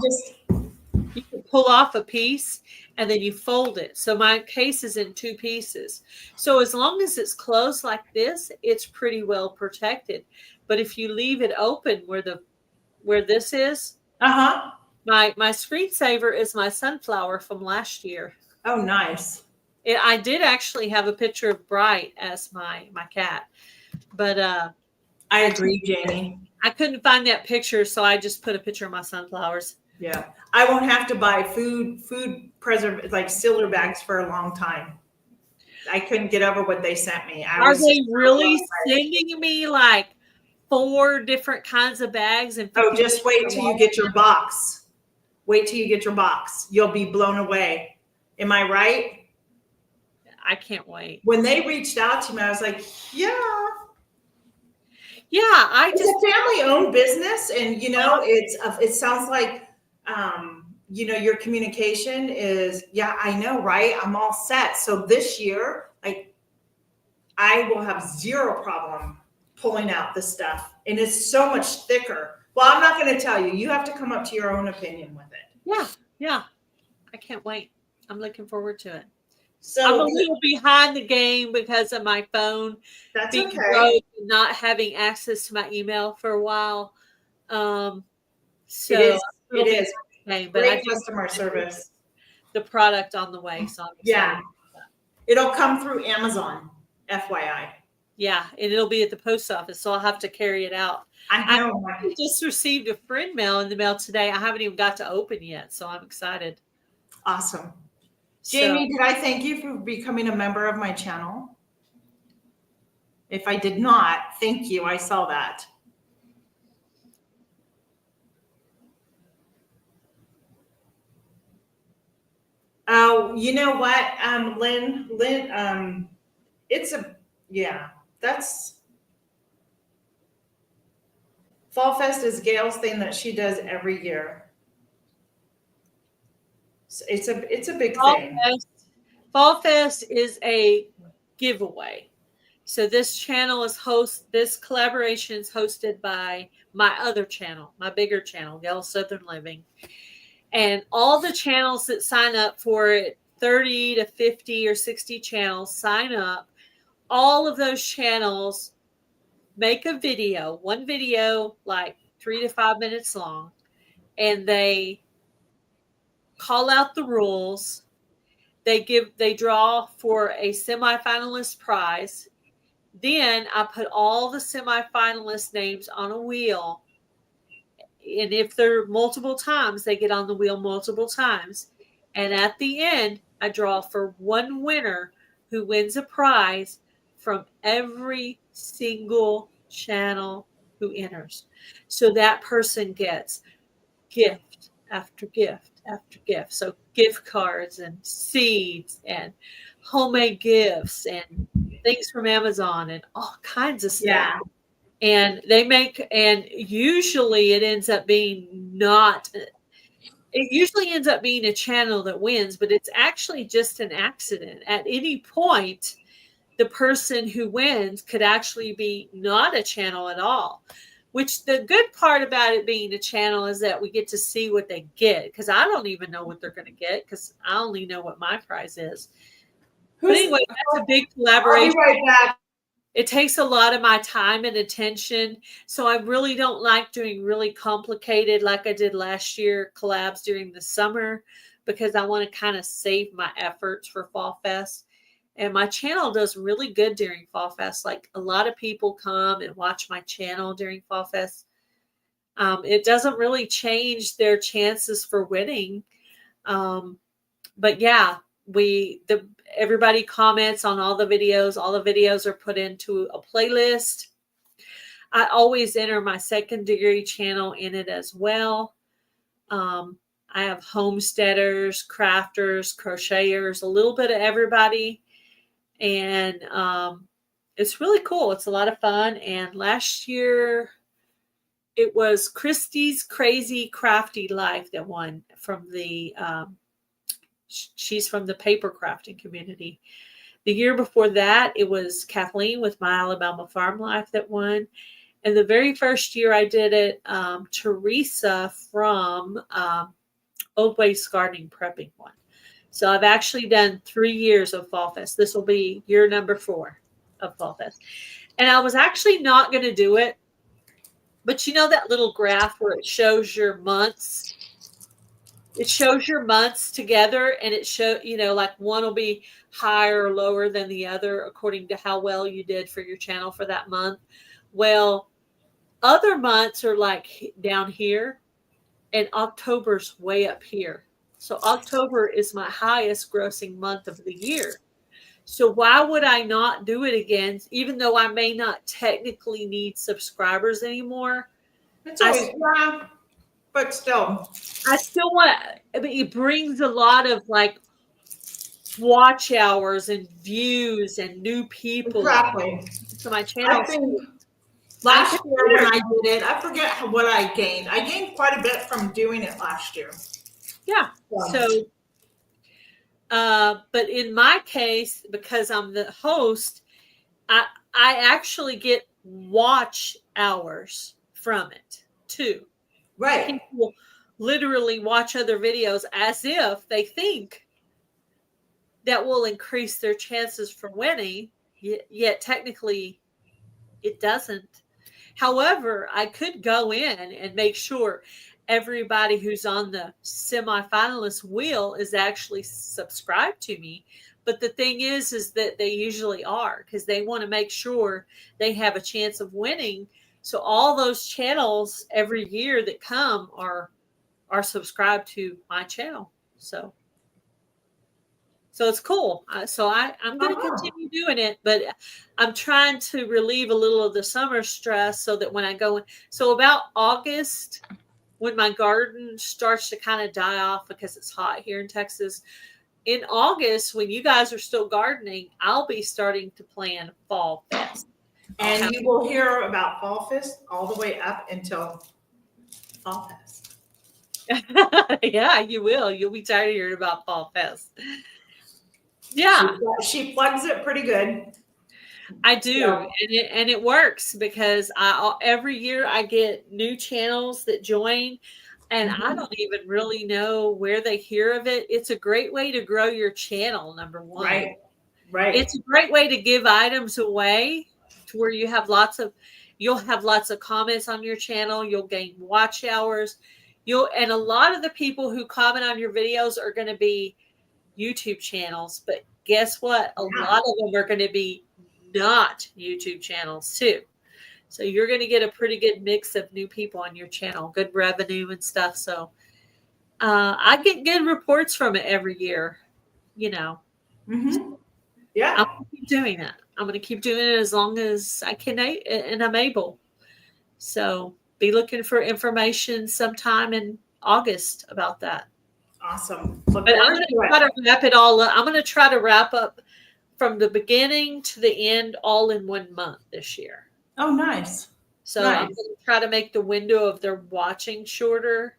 You can pull off a piece and then you fold it. So my case is in two pieces. So as long as it's closed like this, it's pretty well protected. But if you leave it open where this is, my screensaver is my sunflower from last year. Oh, nice. I did actually have a picture of Bright as my cat, but I agree, Jamie. I couldn't find that picture, so I just put a picture of my sunflowers. Yeah, I won't have to buy food like sealer bags for a long time. I couldn't get over what they sent me. Are they really sending me like 4 different kinds of bags? And just wait till you get your box. Wait till you get your box. You'll be blown away. Am I right? I can't wait. When they reached out to me, I was like, yeah. It's a family-owned business, and it sounds like your communication is, I know, right? I'm all set. So this year, I will have zero problem pulling out the stuff, and it's so much thicker. Well, I'm not going to tell you. You have to come up to your own opinion with it. Yeah. I can't wait. I'm looking forward to it. So I'm a little behind the game because of my phone being broke and not having access to my email for a while. So it is. But great customer service. The product on the way. So I'm excited. It'll come through Amazon, FYI. Yeah, and it'll be at the post office, so I'll have to carry it out. I know. I just received a friend mail in the mail today. I haven't even got to open yet, so I'm excited. Awesome. Jamie, did I thank you for becoming a member of my channel? If I did not, thank you. I saw that. Oh, you know what, Lynn, that's Fall Fest is Gail's thing that she does every year. It's a big thing. Fall Fest is a giveaway. So this collaboration is hosted by my other channel, my bigger channel, Yellow Southern Living. And all the channels that sign up for it, 30 to 50 or 60 channels sign up. All of those channels make a video, one video like 3 to 5 minutes long, and they call out the rules. They draw for a semifinalist prize. Then I put all the semifinalist names on a wheel. And if they're multiple times, they get on the wheel multiple times. And at the end, I draw for one winner who wins a prize from every single channel who enters. So that person gets gift after gift after gift. So gift cards and seeds and homemade gifts and things from Amazon and all kinds of stuff. Yeah. And usually it ends up being a channel that wins, but it's actually just an accident. At any point, the person who wins could actually be not a channel at all. Which the good part about it being a channel is that we get to see what they get, because I don't even know what they're going to get, because I only know what my prize is. But anyway, that's a big collaboration. I'll be right back. It takes a lot of my time and attention. So I really don't like doing really complicated, like I did last year, collabs during the summer, because I want to kind of save my efforts for Fall Fest. And my channel does really good during Fall Fest. Like a lot of people come and watch my channel during Fall Fest. It doesn't really change their chances for winning. But yeah, everybody comments on all the videos. All the videos are put into a playlist. I always enter my secondary channel in it as well. I have homesteaders, crafters, crocheters, a little bit of everybody. And it's really cool. It's a lot of fun. And last year, it was Christy's Crazy Crafty Life that won from the she's from the paper crafting community. The year before that, it was Kathleen with My Alabama Farm Life that won. And the very first year I did it, Teresa from Old Ways Gardening Prepping won. So I've actually done 3 years of Fall Fest. This will be year number 4 of Fall Fest. And I was actually not going to do it. But you know that little graph where it shows your months? It shows your months together, and it like one will be higher or lower than the other according to how well you did for your channel for that month. Well, other months are like down here, and October's way up here. So October is my highest grossing month of the year. So why would I not do it again, even though I may not technically need subscribers anymore? It's always, yeah, but still. I still want, it brings a lot of like watch hours and views and new people. Exactly. To my channel. I think last year when I did it, I forget what I gained. I gained quite a bit from doing it last year. Yeah. So, but in my case, because I'm the host, I actually get watch hours from it too. Right. People literally watch other videos as if they think that will increase their chances for winning, yet technically it doesn't. However, I could go in and make sure everybody who's on the semifinalist wheel is actually subscribed to me. But the thing is that they usually are, because they want to make sure they have a chance of winning. So all those channels every year that come are subscribed to my channel. So So it's cool. I'm going to continue doing it, but I'm trying to relieve a little of the summer stress so that when I go in, so about August, when my garden starts to kind of die off because it's hot here in Texas, in August, when you guys are still gardening, I'll be starting to plan Fall Fest. And you will hear about Fall Fest all the way up until Fall Fest. Yeah, you will. You'll be tired of hearing about Fall Fest. Yeah. She plugs it pretty good. I do. Yeah. And it works because every year I get new channels that join, and I don't even really know where they hear of it. It's a great way to grow your channel, number one. Right. It's a great way to give items away to where you'll have lots of comments on your channel. You'll gain watch hours. And a lot of the people who comment on your videos are going to be YouTube channels, but guess what? A lot of them are going to be not YouTube channels too. So you're going to get a pretty good mix of new people on your channel, good revenue and stuff. So I get good reports from it every year, Yeah. I'm going to keep doing that. I'm going to keep doing it as long as I can and I'm able. So be looking for information sometime in August about that. Awesome. But I'm going to try to wrap it all up. I'm going to try to wrap up from the beginning to the end all in 1 month this year. Oh, nice. So I'm going to try to make the window of their watching shorter.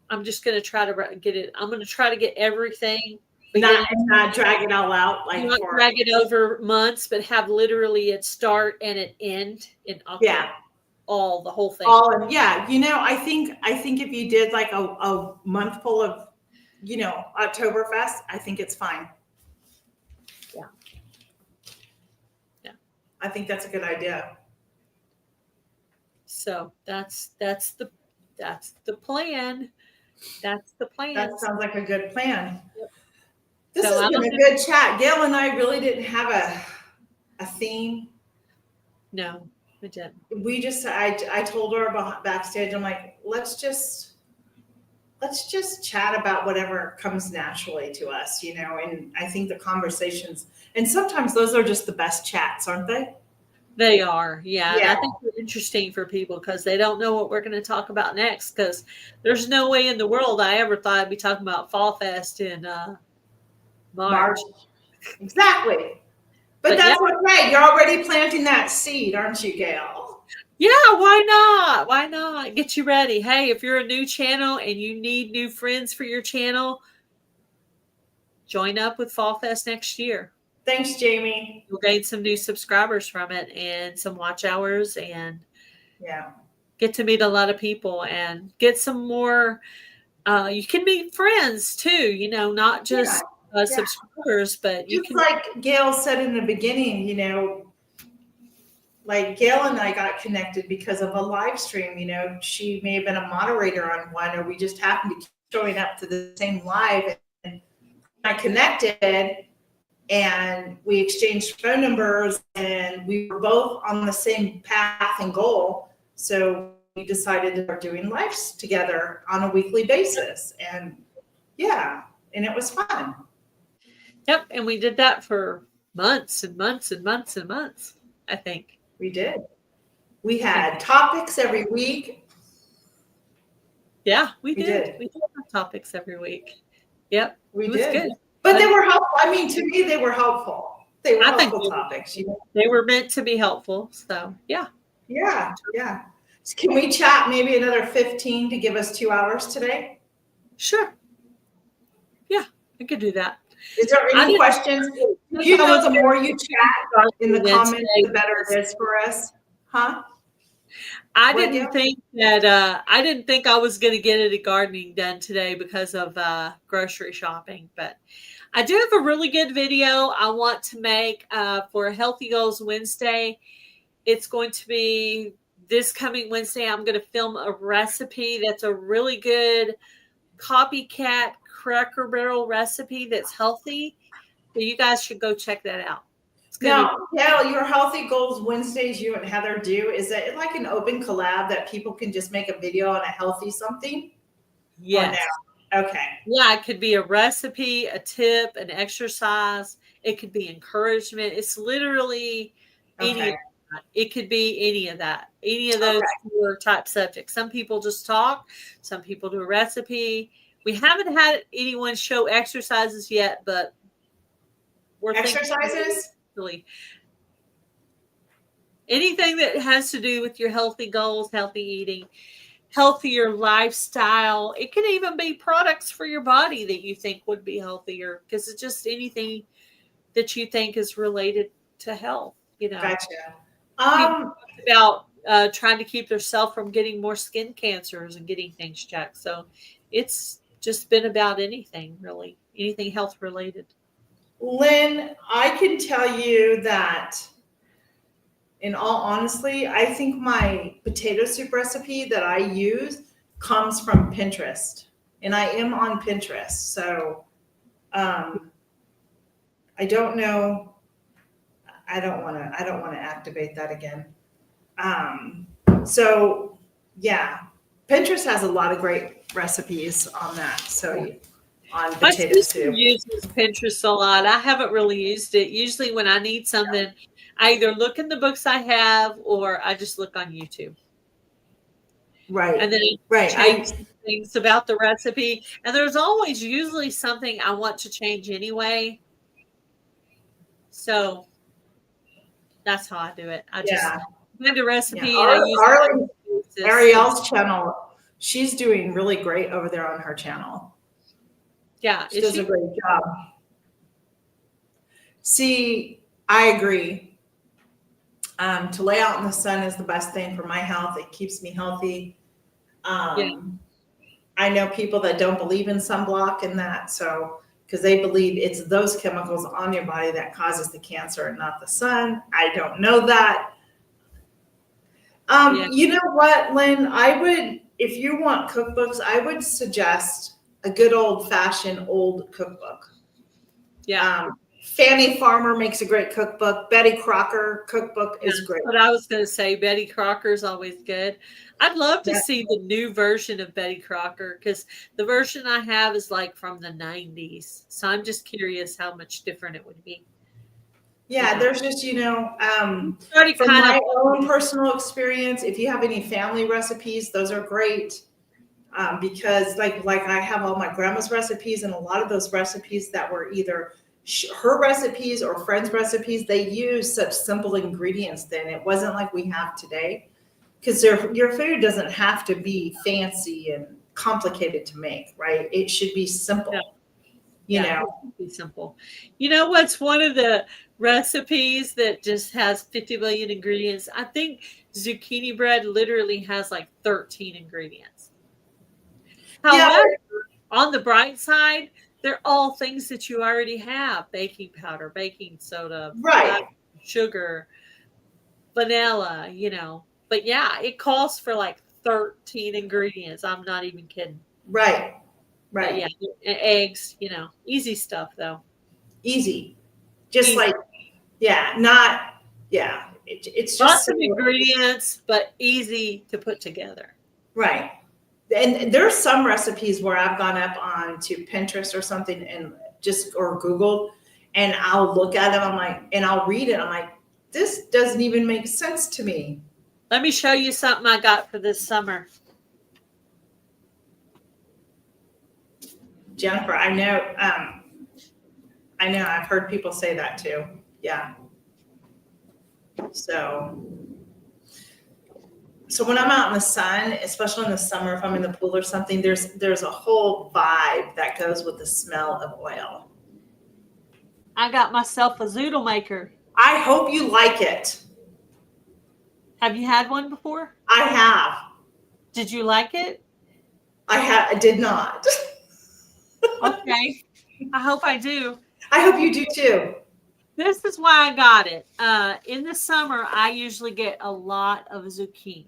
I'm just going to try to get it. I'm going to try to get everything. Not drag it all out. Not drag it over months, but have literally it start and it end in October. Yeah. The whole thing. I think if you did like a month full of, Oktoberfest, I think it's fine. Yeah. I think that's a good idea. So that's the plan. That's the plan. That sounds like a good plan. Yep. This has been a good chat. Gail and I really didn't have a theme. No. We just, I told her backstage, I'm like, let's just chat about whatever comes naturally to us, and I think the conversations, and sometimes those are just the best chats, aren't they? They are. Yeah. And I think they're interesting for people because they don't know what we're going to talk about next, because there's no way in the world I ever thought I'd be talking about Fall Fest in March. Exactly. But that's okay. You're already planting that seed, aren't you, Gail? Yeah, why not? Why not? Get you ready. Hey, if you're a new channel and you need new friends for your channel, join up with Fall Fest next year. Thanks, Jamie. You'll gain some new subscribers from it and some watch hours, and get to meet a lot of people and get some more. You can meet friends too, not just subscribers, but you can. Like Gail said in the beginning, like Gail and I got connected because of a live stream. She may have been a moderator on one, or we just happened to keep showing up to the same live, and I connected and we exchanged phone numbers, and we were both on the same path and goal. So we decided to start doing lives together on a weekly basis, and it was fun. Yep. And we did that for months and months and months and months. I think we did. We had topics every week. Yeah, we did. We did have topics every week. Yep. We did. Good. But they were helpful. I mean, to me, they were helpful. They were helpful topics. They were meant to be helpful. So, yeah. Yeah. So can we chat maybe another 15 to give us 2 hours today? Sure. Yeah, I could do that. Is there any questions? The more you chat in the comments, the better it is for us. Huh? I didn't think I was going to get any gardening done today because of grocery shopping, but I do have a really good video I want to make for Healthy Goals Wednesday. It's going to be this coming Wednesday. I'm going to film a recipe that's a really good copycat Cracker Barrel recipe that's healthy. So you guys should go check that out. Now, your Healthy Goals Wednesdays you and Heather do, is it like an open collab that people can just make a video on a healthy something? Yes. Okay. Yeah, it could be a recipe, a tip, an exercise. It could be encouragement. It's literally any of Okay. that. It could be any of that, any of those Okay. 4 type subjects. Some people just talk. Some people do a recipe. We haven't had anyone show exercises yet, but we're thinking Exercises? really anything that has to do with your healthy goals, healthy eating, healthier lifestyle. It can even be products for your body that you think would be healthier, because it's just anything that you think is related to health. Gotcha. People talk about trying to keep themselves from getting more skin cancers and getting things checked. So it's just been about anything, really, anything health related. Lynn, I can tell you that, in all honesty, I think my potato soup recipe that I use comes from Pinterest, and I am on Pinterest. So I don't know. I don't want to activate that again. So yeah, Pinterest has a lot of great recipes on that. So on My potato sister soup. uses Pinterest a lot. I haven't really used it. Usually when I need something, I either look in the books I have or I just look on YouTube. Right. And then Right. change things about the recipe. And there's always usually something I want to change anyway. So that's how I do it. I just find a recipe and I use it. Ariel's channel, she's doing really great over there on her channel. Yeah. She does a great job. See, I agree. To lay out in the sun is the best thing for my health. It keeps me healthy. I know people that don't believe in sunblock and that, so because they believe it's those chemicals on your body that causes the cancer and not the sun. I don't know that. You know what, Lynn? I would, if you want cookbooks, I would suggest a good old-fashioned old cookbook. Yeah. Fannie Farmer makes a great cookbook. Betty Crocker cookbook is great. What I was going to say, Betty Crocker is always good. I'd love to see the new version of Betty Crocker, because the version I have is like from the 90s. So I'm just curious how much different it would be. Yeah, there's just, from my own personal experience, if you have any family recipes, those are great. Because like I have all my grandma's recipes, and a lot of those recipes that were either her recipes or friends' recipes, they use such simple ingredients then. It wasn't like we have today, because your food doesn't have to be fancy and complicated to make, right? It should be simple. You know, it should be simple. You know what's one of the recipes that just has 50 million ingredients? I think zucchini bread literally has like 13 ingredients. However, on the bright side, they're all things that you already have: baking powder, baking soda, sugar, vanilla, But yeah, it calls for like 13 ingredients. I'm not even kidding. Right. But yeah, eggs, easy stuff though. Easy. Just easy. It's just lots of ingredients, but easy to put together. Right. And there's some recipes where I've gone up on to Pinterest or something or Google, and I'll look at them. and I'll read it. I'm like, this doesn't even make sense to me. Let me show you something I got for this summer. Jennifer, I know I've heard people say that too. Yeah. So when I'm out in the sun, especially in the summer, if I'm in the pool or something, there's a whole vibe that goes with the smell of oil. I got myself a zoodle maker. I hope you like it. Have you had one before? I have. Did you like it? I did not. Okay. I hope I do. I hope you do too. This is why I got it. In the summer, I usually get a lot of zucchini.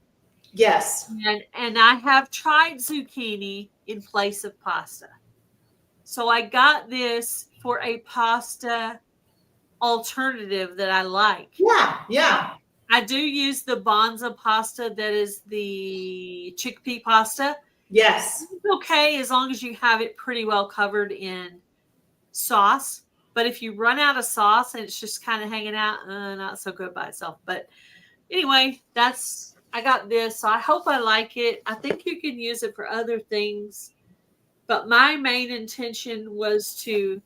Yes. And I have tried zucchini in place of pasta. So I got this for a pasta alternative that I like. Yeah. I do use the Bonza pasta, that is the chickpea pasta. Yes. It's okay as long as you have it pretty well covered in sauce. But if you run out of sauce and it's just kind of hanging out, not so good by itself. But anyway, I got this. So I hope I like it. I think you can use it for other things. But my main intention was to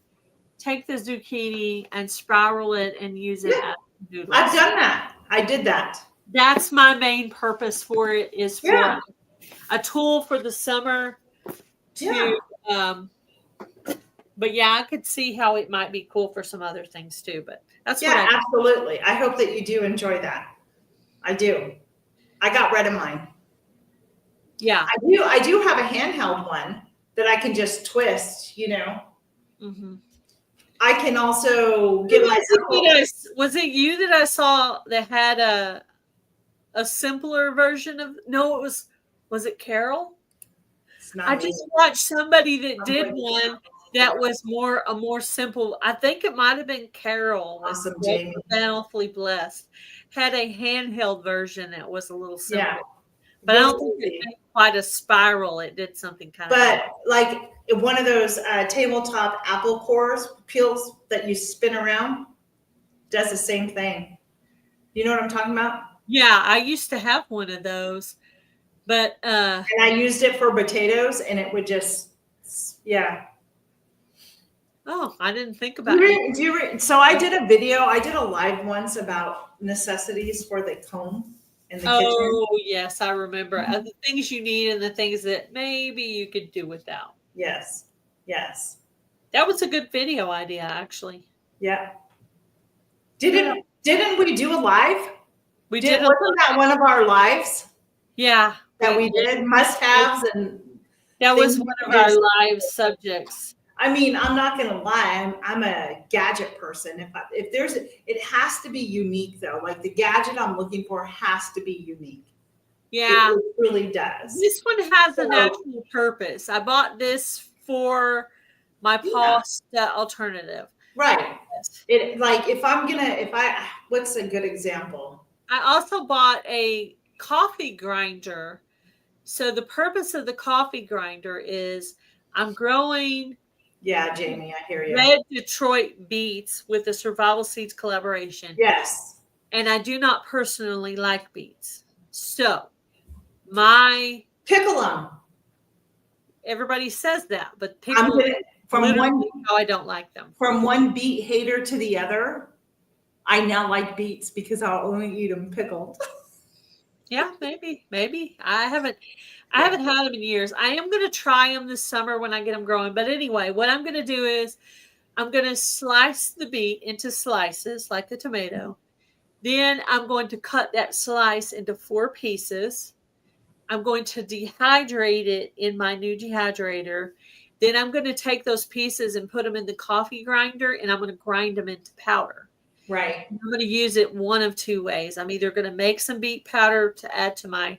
take the zucchini and spiral it and use it as noodles. I've done that. I did that. That's my main purpose for it, is for a tool for the summer to, but yeah, I could see how it might be cool for some other things too, but that's what absolutely. I hope that you do enjoy that. I do. I got rid of mine. Yeah. I do have a handheld one that I can just twist, Mm-hmm. I can also get was it you that I saw that had a simpler version of, no, was it Carol? I just watched somebody that did one that was a more simple. I think it might have been Carol. Awesome, Jamie. Bountifully blessed. Had a handheld version that was a little simpler. Yeah. But I don't think it did quite a spiral. It did something kind of. But like one of those tabletop apple cores peels that you spin around does the same thing. You know what I'm talking about? Yeah, I used to have one of those. But and I used it for potatoes, and it would just, Oh, I didn't think about it. So I did a video. I did a live once about necessities for the home and the kitchen. Oh, yes, I remember. Mm-hmm. The things you need and the things that maybe you could do without. Yes. Yes. That was a good video idea, actually. Yeah. Didn't we do a live? We did. Wasn't that one of our lives? Yeah. That we did must-haves, and that was one of our live subjects. I mean, I'm not going to lie. I'm a gadget person. If there's, it has to be unique though. Like the gadget I'm looking for has to be unique. Yeah, it really does. This one has an actual purpose. I bought this for my pasta alternative. Right. It like what's a good example? I also bought a coffee grinder. So the purpose of the coffee grinder is I'm growing. Yeah, Jamie, I hear you. Red Detroit beets with the Survival Seeds collaboration. Yes. And I do not personally like beets. So pickle them. Everybody says that, but pickle how I don't like them. From one beet hater to the other, I now like beets because I'll only eat them pickled. Yeah, maybe. I haven't had them in years. I am going to try them this summer when I get them growing. But anyway, what I'm going to do is I'm going to slice the beet into slices like a tomato. Then I'm going to cut that slice into 4 pieces. I'm going to dehydrate it in my new dehydrator. Then I'm going to take those pieces and put them in the coffee grinder, and I'm going to grind them into powder. Right. I'm going to use it one of 2 ways. I'm either going to make some beet powder to add to my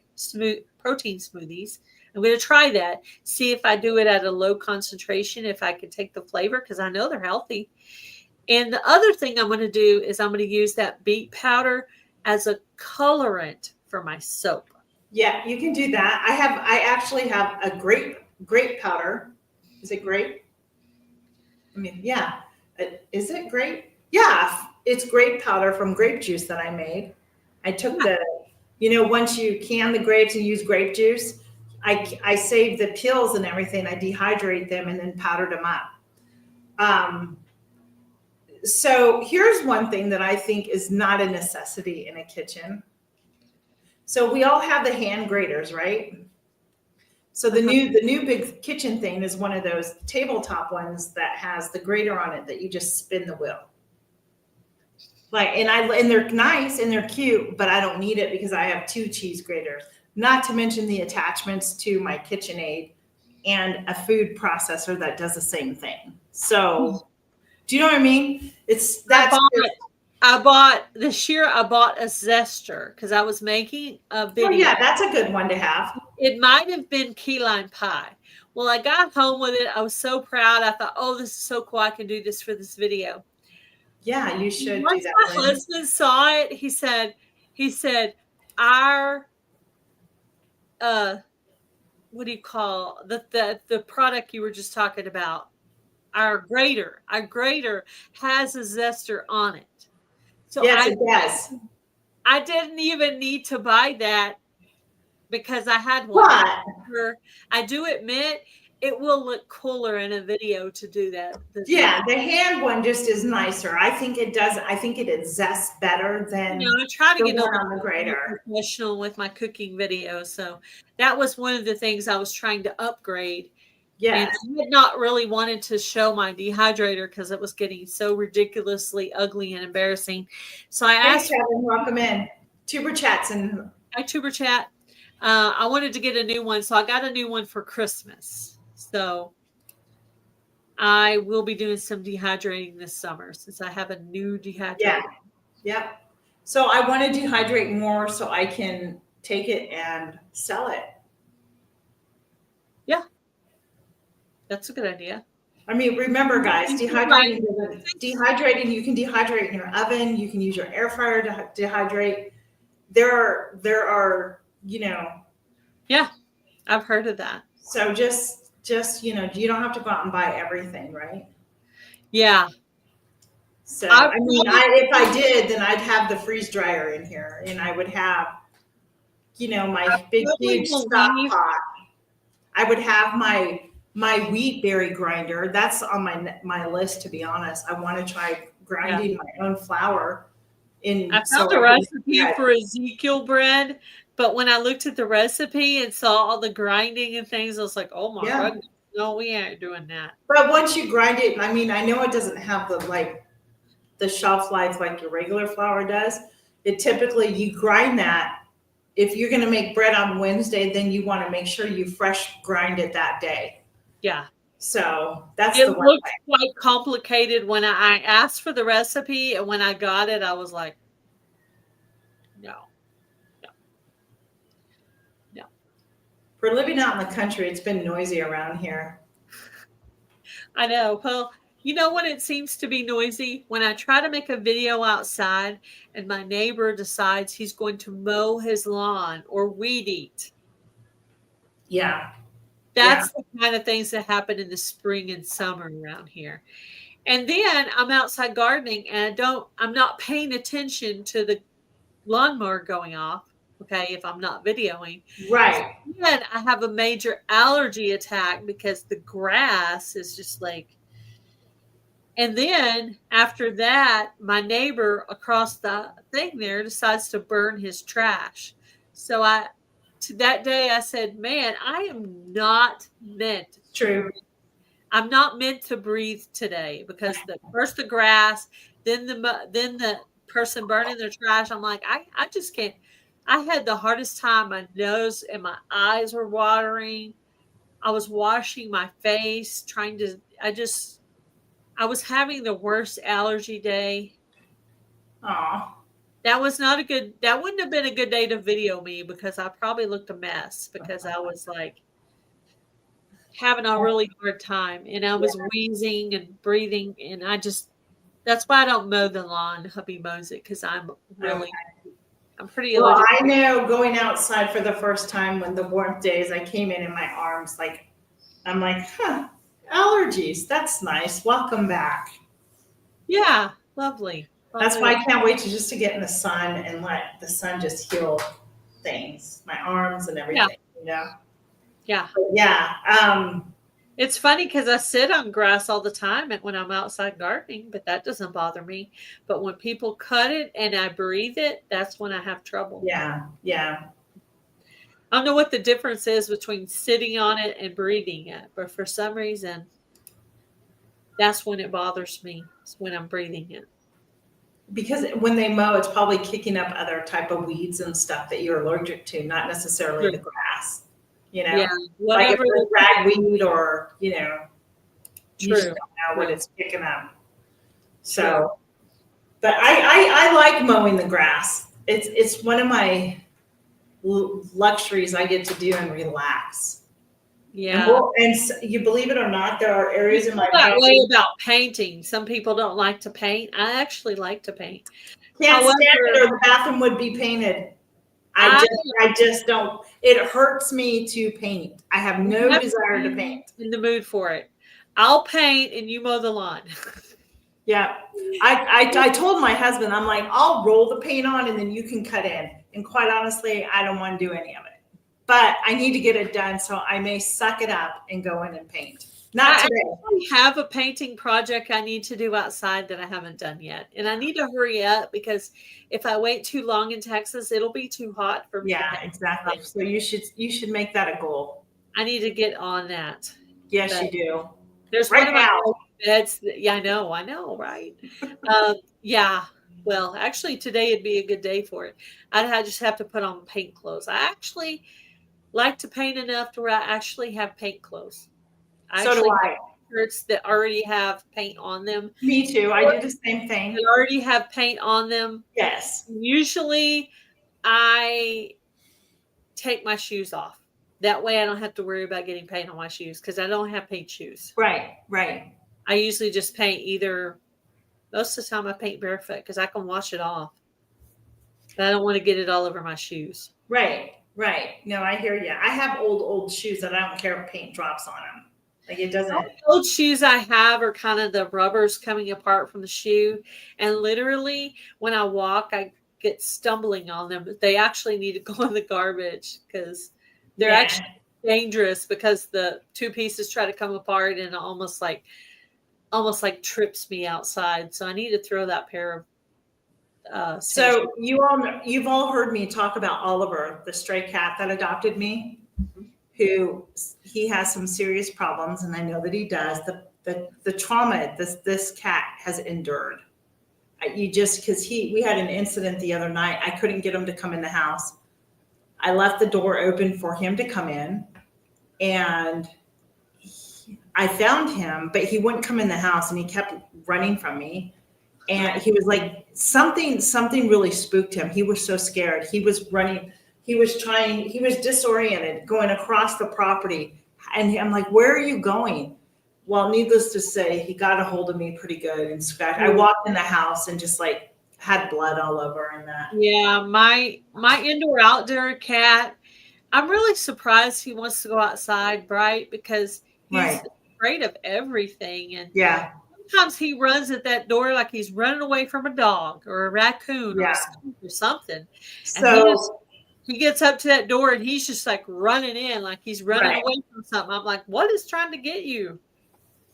protein smoothies. I'm going to try that, see if I do it at a low concentration, if I can take the flavor, because I know they're healthy. And the other thing I'm going to do is I'm going to use that beet powder as a colorant for my soap. Yeah, you can do that. I actually have a grape powder. Is it grape? I mean, yeah. Is it grape? Yeah, it's grape powder from grape juice that I made. I took once you can the grapes and use grape juice, I save the peels and everything. I dehydrate them and then powdered them up. So here's one thing that I think is not a necessity in a kitchen. So we all have the hand graters, right? So the new big kitchen thing is one of those tabletop ones that has the grater on it that you just spin the wheel. And they're nice and they're cute, but I don't need it because I have 2 cheese graters. Not to mention the attachments to my KitchenAid and a food processor that does the same thing. So, do you know what I mean? I bought this year. I bought a zester because I was making a video. Oh yeah, that's a good one to have. It might have been key lime pie. Well, I got home with it. I was so proud. I thought, oh, this is so cool. I can do this for this video. Yeah, you should Once do that. My husband saw it. He said, our what do you call the product you were just talking about? Our grater. Our grater has a zester on it. So Yes, it does. I didn't even need to buy that because I had one. But I do admit it will look cooler in a video to do that. Yeah, the hand one just is nicer. I think it does. I think it zests better than I try to the get one a on the grater. professional with my cooking videos. So that was one of the things I was trying to upgrade. Yes. And I had not really wanted to show my dehydrator because it was getting so ridiculously ugly and embarrassing. So I asked. Hey, Kevin, welcome in. Tuber Chats and Hi, Tuber Chat. I wanted to get a new one, so I got a new one for Christmas. So I will be doing some dehydrating this summer since I have a new dehydrator. Yeah. Yep. So I want to dehydrate more so I can take it and sell it. Yeah. That's a good idea. I mean, remember, guys, dehydrating, you can dehydrate in your oven. You can use your air fryer to dehydrate. There are, Yeah, I've heard of that. So just, you don't have to go out and buy everything, right? Yeah. So, I mean, if I did, then I'd have the freeze dryer in here and I would have, my big, huge stock pot. I would have my wheat berry grinder. That's on my list, to be honest. I want to try grinding my own flour. I found the recipe for Ezekiel bread, but when I looked at the recipe and saw all the grinding and things, I was like, oh my goodness, no, we ain't doing that. But once you grind it, I mean, I know it doesn't have the shelf life like your regular flour does. It typically, you grind that. If you're going to make bread on Wednesday, then you want to make sure you fresh grind it that day. Yeah. So that's it looked quite complicated when I asked for the recipe, and when I got it, I was like, no. For living out in the country, it's been noisy around here. I know. Well, you know when it seems to be noisy? When I try to make a video outside and my neighbor decides he's going to mow his lawn or weed eat. Yeah. That's the kind of things that happen in the spring and summer around here. And then I'm outside gardening and I'm not paying attention to the lawnmower going off. Okay, if I'm not videoing. Right. So then I have a major allergy attack because the grass is just like. And then after that, my neighbor across the thing there decides to burn his trash. So that day I said, man, I am not meant True. I'm not meant to breathe today because first the grass, then the person burning their trash. I'm like, I just can't. I had the hardest time. My nose and my eyes were watering. I was washing my face, I was having the worst allergy day. Aw. That wouldn't have been a good day to video me because I probably looked a mess because I was like having a really hard time and I was wheezing and breathing and that's why I don't mow the lawn. Hubby mows it because I'm pretty allergic. Well, I know going outside for the first time when the warmth days, I came in my arms, I'm like, allergies. That's nice. Welcome back. Yeah. Lovely. That's why I can't wait to get in the sun and let the sun just heal things, my arms and everything, Yeah. But yeah. It's funny because I sit on grass all the time when I'm outside gardening, but that doesn't bother me. But when people cut it and I breathe it, that's when I have trouble. Yeah. Yeah. I don't know what the difference is between sitting on it and breathing it, but for some reason, that's when it bothers me. It's when I'm breathing it. Because when they mow, it's probably kicking up other type of weeds and stuff that you're allergic to, not necessarily the grass. Yeah, like if it's ragweed or, you just don't know what it's picking up. So, but I like mowing the grass. It's one of my luxuries I get to do and relax. Yeah. And you believe it or not, there are areas in my that way about painting. Some people don't like to paint. I actually like to paint. Can't stand it or the bathroom would be painted. I just don't. It hurts me to paint. I have no desire to paint. In the mood for it. I'll paint and you mow the lawn. Yeah. I told my husband, I'm like, I'll roll the paint on and then you can cut in. And quite honestly, I don't want to do any of it. But I need to get it done, so I may suck it up and go in and paint. Not today. I have a painting project I need to do outside that I haven't done yet. And I need to hurry up because if I wait too long in Texas, it'll be too hot for me. Yeah, exactly. So you should make that a goal. I need to get on that. Yes, you do. There's right one of now. my beds. Yeah, I know, right? Yeah. Well, actually, today would be a good day for it. I just have to put on paint clothes. I actually like to paint enough to where I actually have paint clothes. So do I. Shirts that already have paint on them. Me too. I do the same thing. That already have paint on them. Yes. Usually, I take my shoes off. That way, I don't have to worry about getting paint on my shoes because I don't have paint shoes. Right. I usually just paint either. Most of the time, I paint barefoot because I can wash it off. But I don't want to get it all over my shoes. Right. No, I hear you. I have old shoes that I don't care if paint drops on them. Like it doesn't. The old shoes I have are kind of the rubbers coming apart from the shoe. And literally, when I walk, I get stumbling on them. But they actually need to go in the garbage because they're actually dangerous because the two pieces try to come apart and almost like trips me outside. So I need to throw that pair of so you've all heard me talk about Oliver, the stray cat that adopted me, who he has some serious problems, and I know that he does. The trauma this cat has endured. Because we had an incident the other night. I couldn't get him to come in the house. I left the door open for him to come in, and I found him, but he wouldn't come in the house, and he kept running from me. And he was like, something really spooked him. He was so scared. He was running. He was disoriented going across the property. And I'm like, where are you going? Well, needless to say, he got a hold of me pretty good and scratched. I walked in the house and just like had blood all over and that. Yeah, my indoor outdoor cat, I'm really surprised he wants to go outside, Bright, because he's afraid of everything. And sometimes he runs at that door like he's running away from a dog or a raccoon or something. So and he gets up to that door and he's just like running in, like he's running away from something. I'm like, what is trying to get you?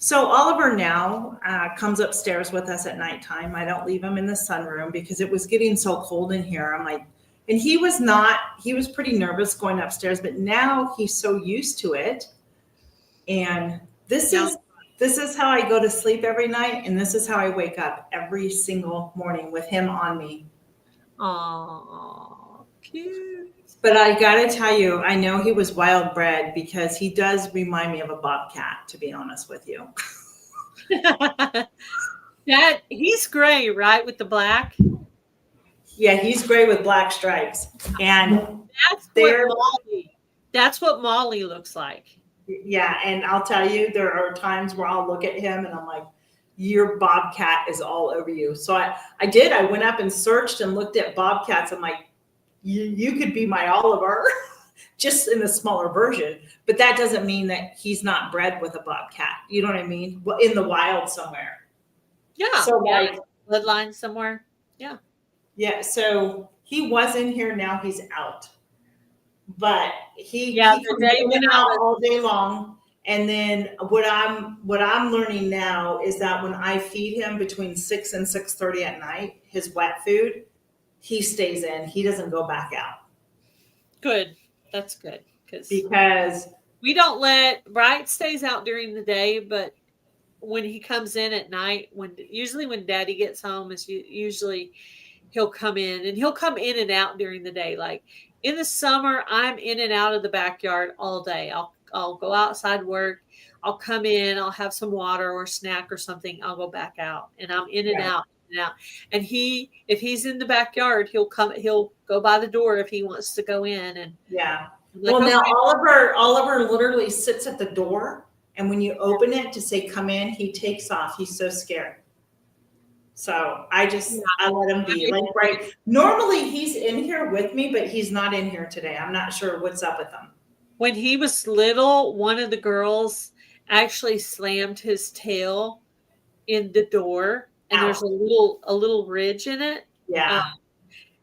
So Oliver now comes upstairs with us at nighttime. I don't leave him in the sunroom because it was getting so cold in here. I'm like, and he was pretty nervous going upstairs, but now he's so used to it. And this is how I go to sleep every night, and this is how I wake up every single morning with him on me. Oh, cute. But I got to tell you, I know he was wild bred because he does remind me of a bobcat, to be honest with you. He's gray, right, with the black? Yeah, he's gray with black stripes. And that's what Molly looks like. Yeah, and I'll tell you, there are times where I'll look at him and I'm like, your bobcat is all over you. So I went up and searched and looked at bobcats. I'm like, you could be my Oliver, just in a smaller version. But that doesn't mean that he's not bred with a bobcat. You know what I mean? Well, in the wild somewhere. Yeah. So like bloodline somewhere. Yeah. Yeah. So he was in here. Now he's out. But he comes in and out all day long. And then what I'm learning now is that when I feed him between 6 and 6:30 at night, his wet food, he stays in. He doesn't go back out. Good. That's good. Because we don't Bright stays out during the day, but when he comes in at night, usually when Daddy gets home, is usually he'll come in, and he'll come in and out during the day. Like in the summer, I'm in and out of the backyard all day. I'll go outside work. I'll come in. I'll have some water or snack or something. I'll go back out, and I'm in and out. And if he's in the backyard, he'll go by the door if he wants to go in. And well, now Oliver literally sits at the door, and when you open it to say come in, he takes off. He's so scared. So I let him be. Like, right. Normally he's in here with me, but he's not in here today. I'm not sure what's up with him. When he was little, one of the girls actually slammed his tail in the door, and there's a little ridge in it. Yeah.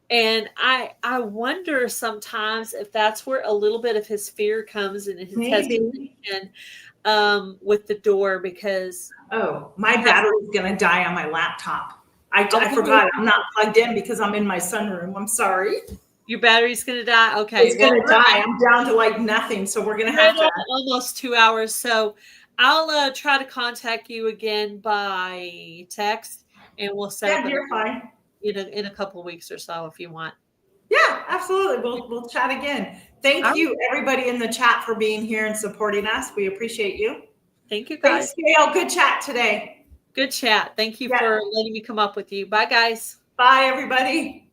And I wonder sometimes if that's where a little bit of his fear comes and his hesitation with the door, because my battery's gonna die on my laptop. I forgot I'm not plugged in because I'm in my sunroom. I'm sorry. Your battery's gonna die. Okay, it's gonna die. I'm down to like nothing, so we're gonna have to almost 2 hours. So I'll try to contact you again by text, and we'll set up. You're fine. In a couple of weeks or so, if you want. Yeah, absolutely. We'll chat again. Thank you, everybody in the chat, for being here and supporting us. We appreciate you. Thank you, guys. Thanks, Gail. Good chat today. Good chat. Thank you for letting me come up with you. Bye, guys. Bye, everybody.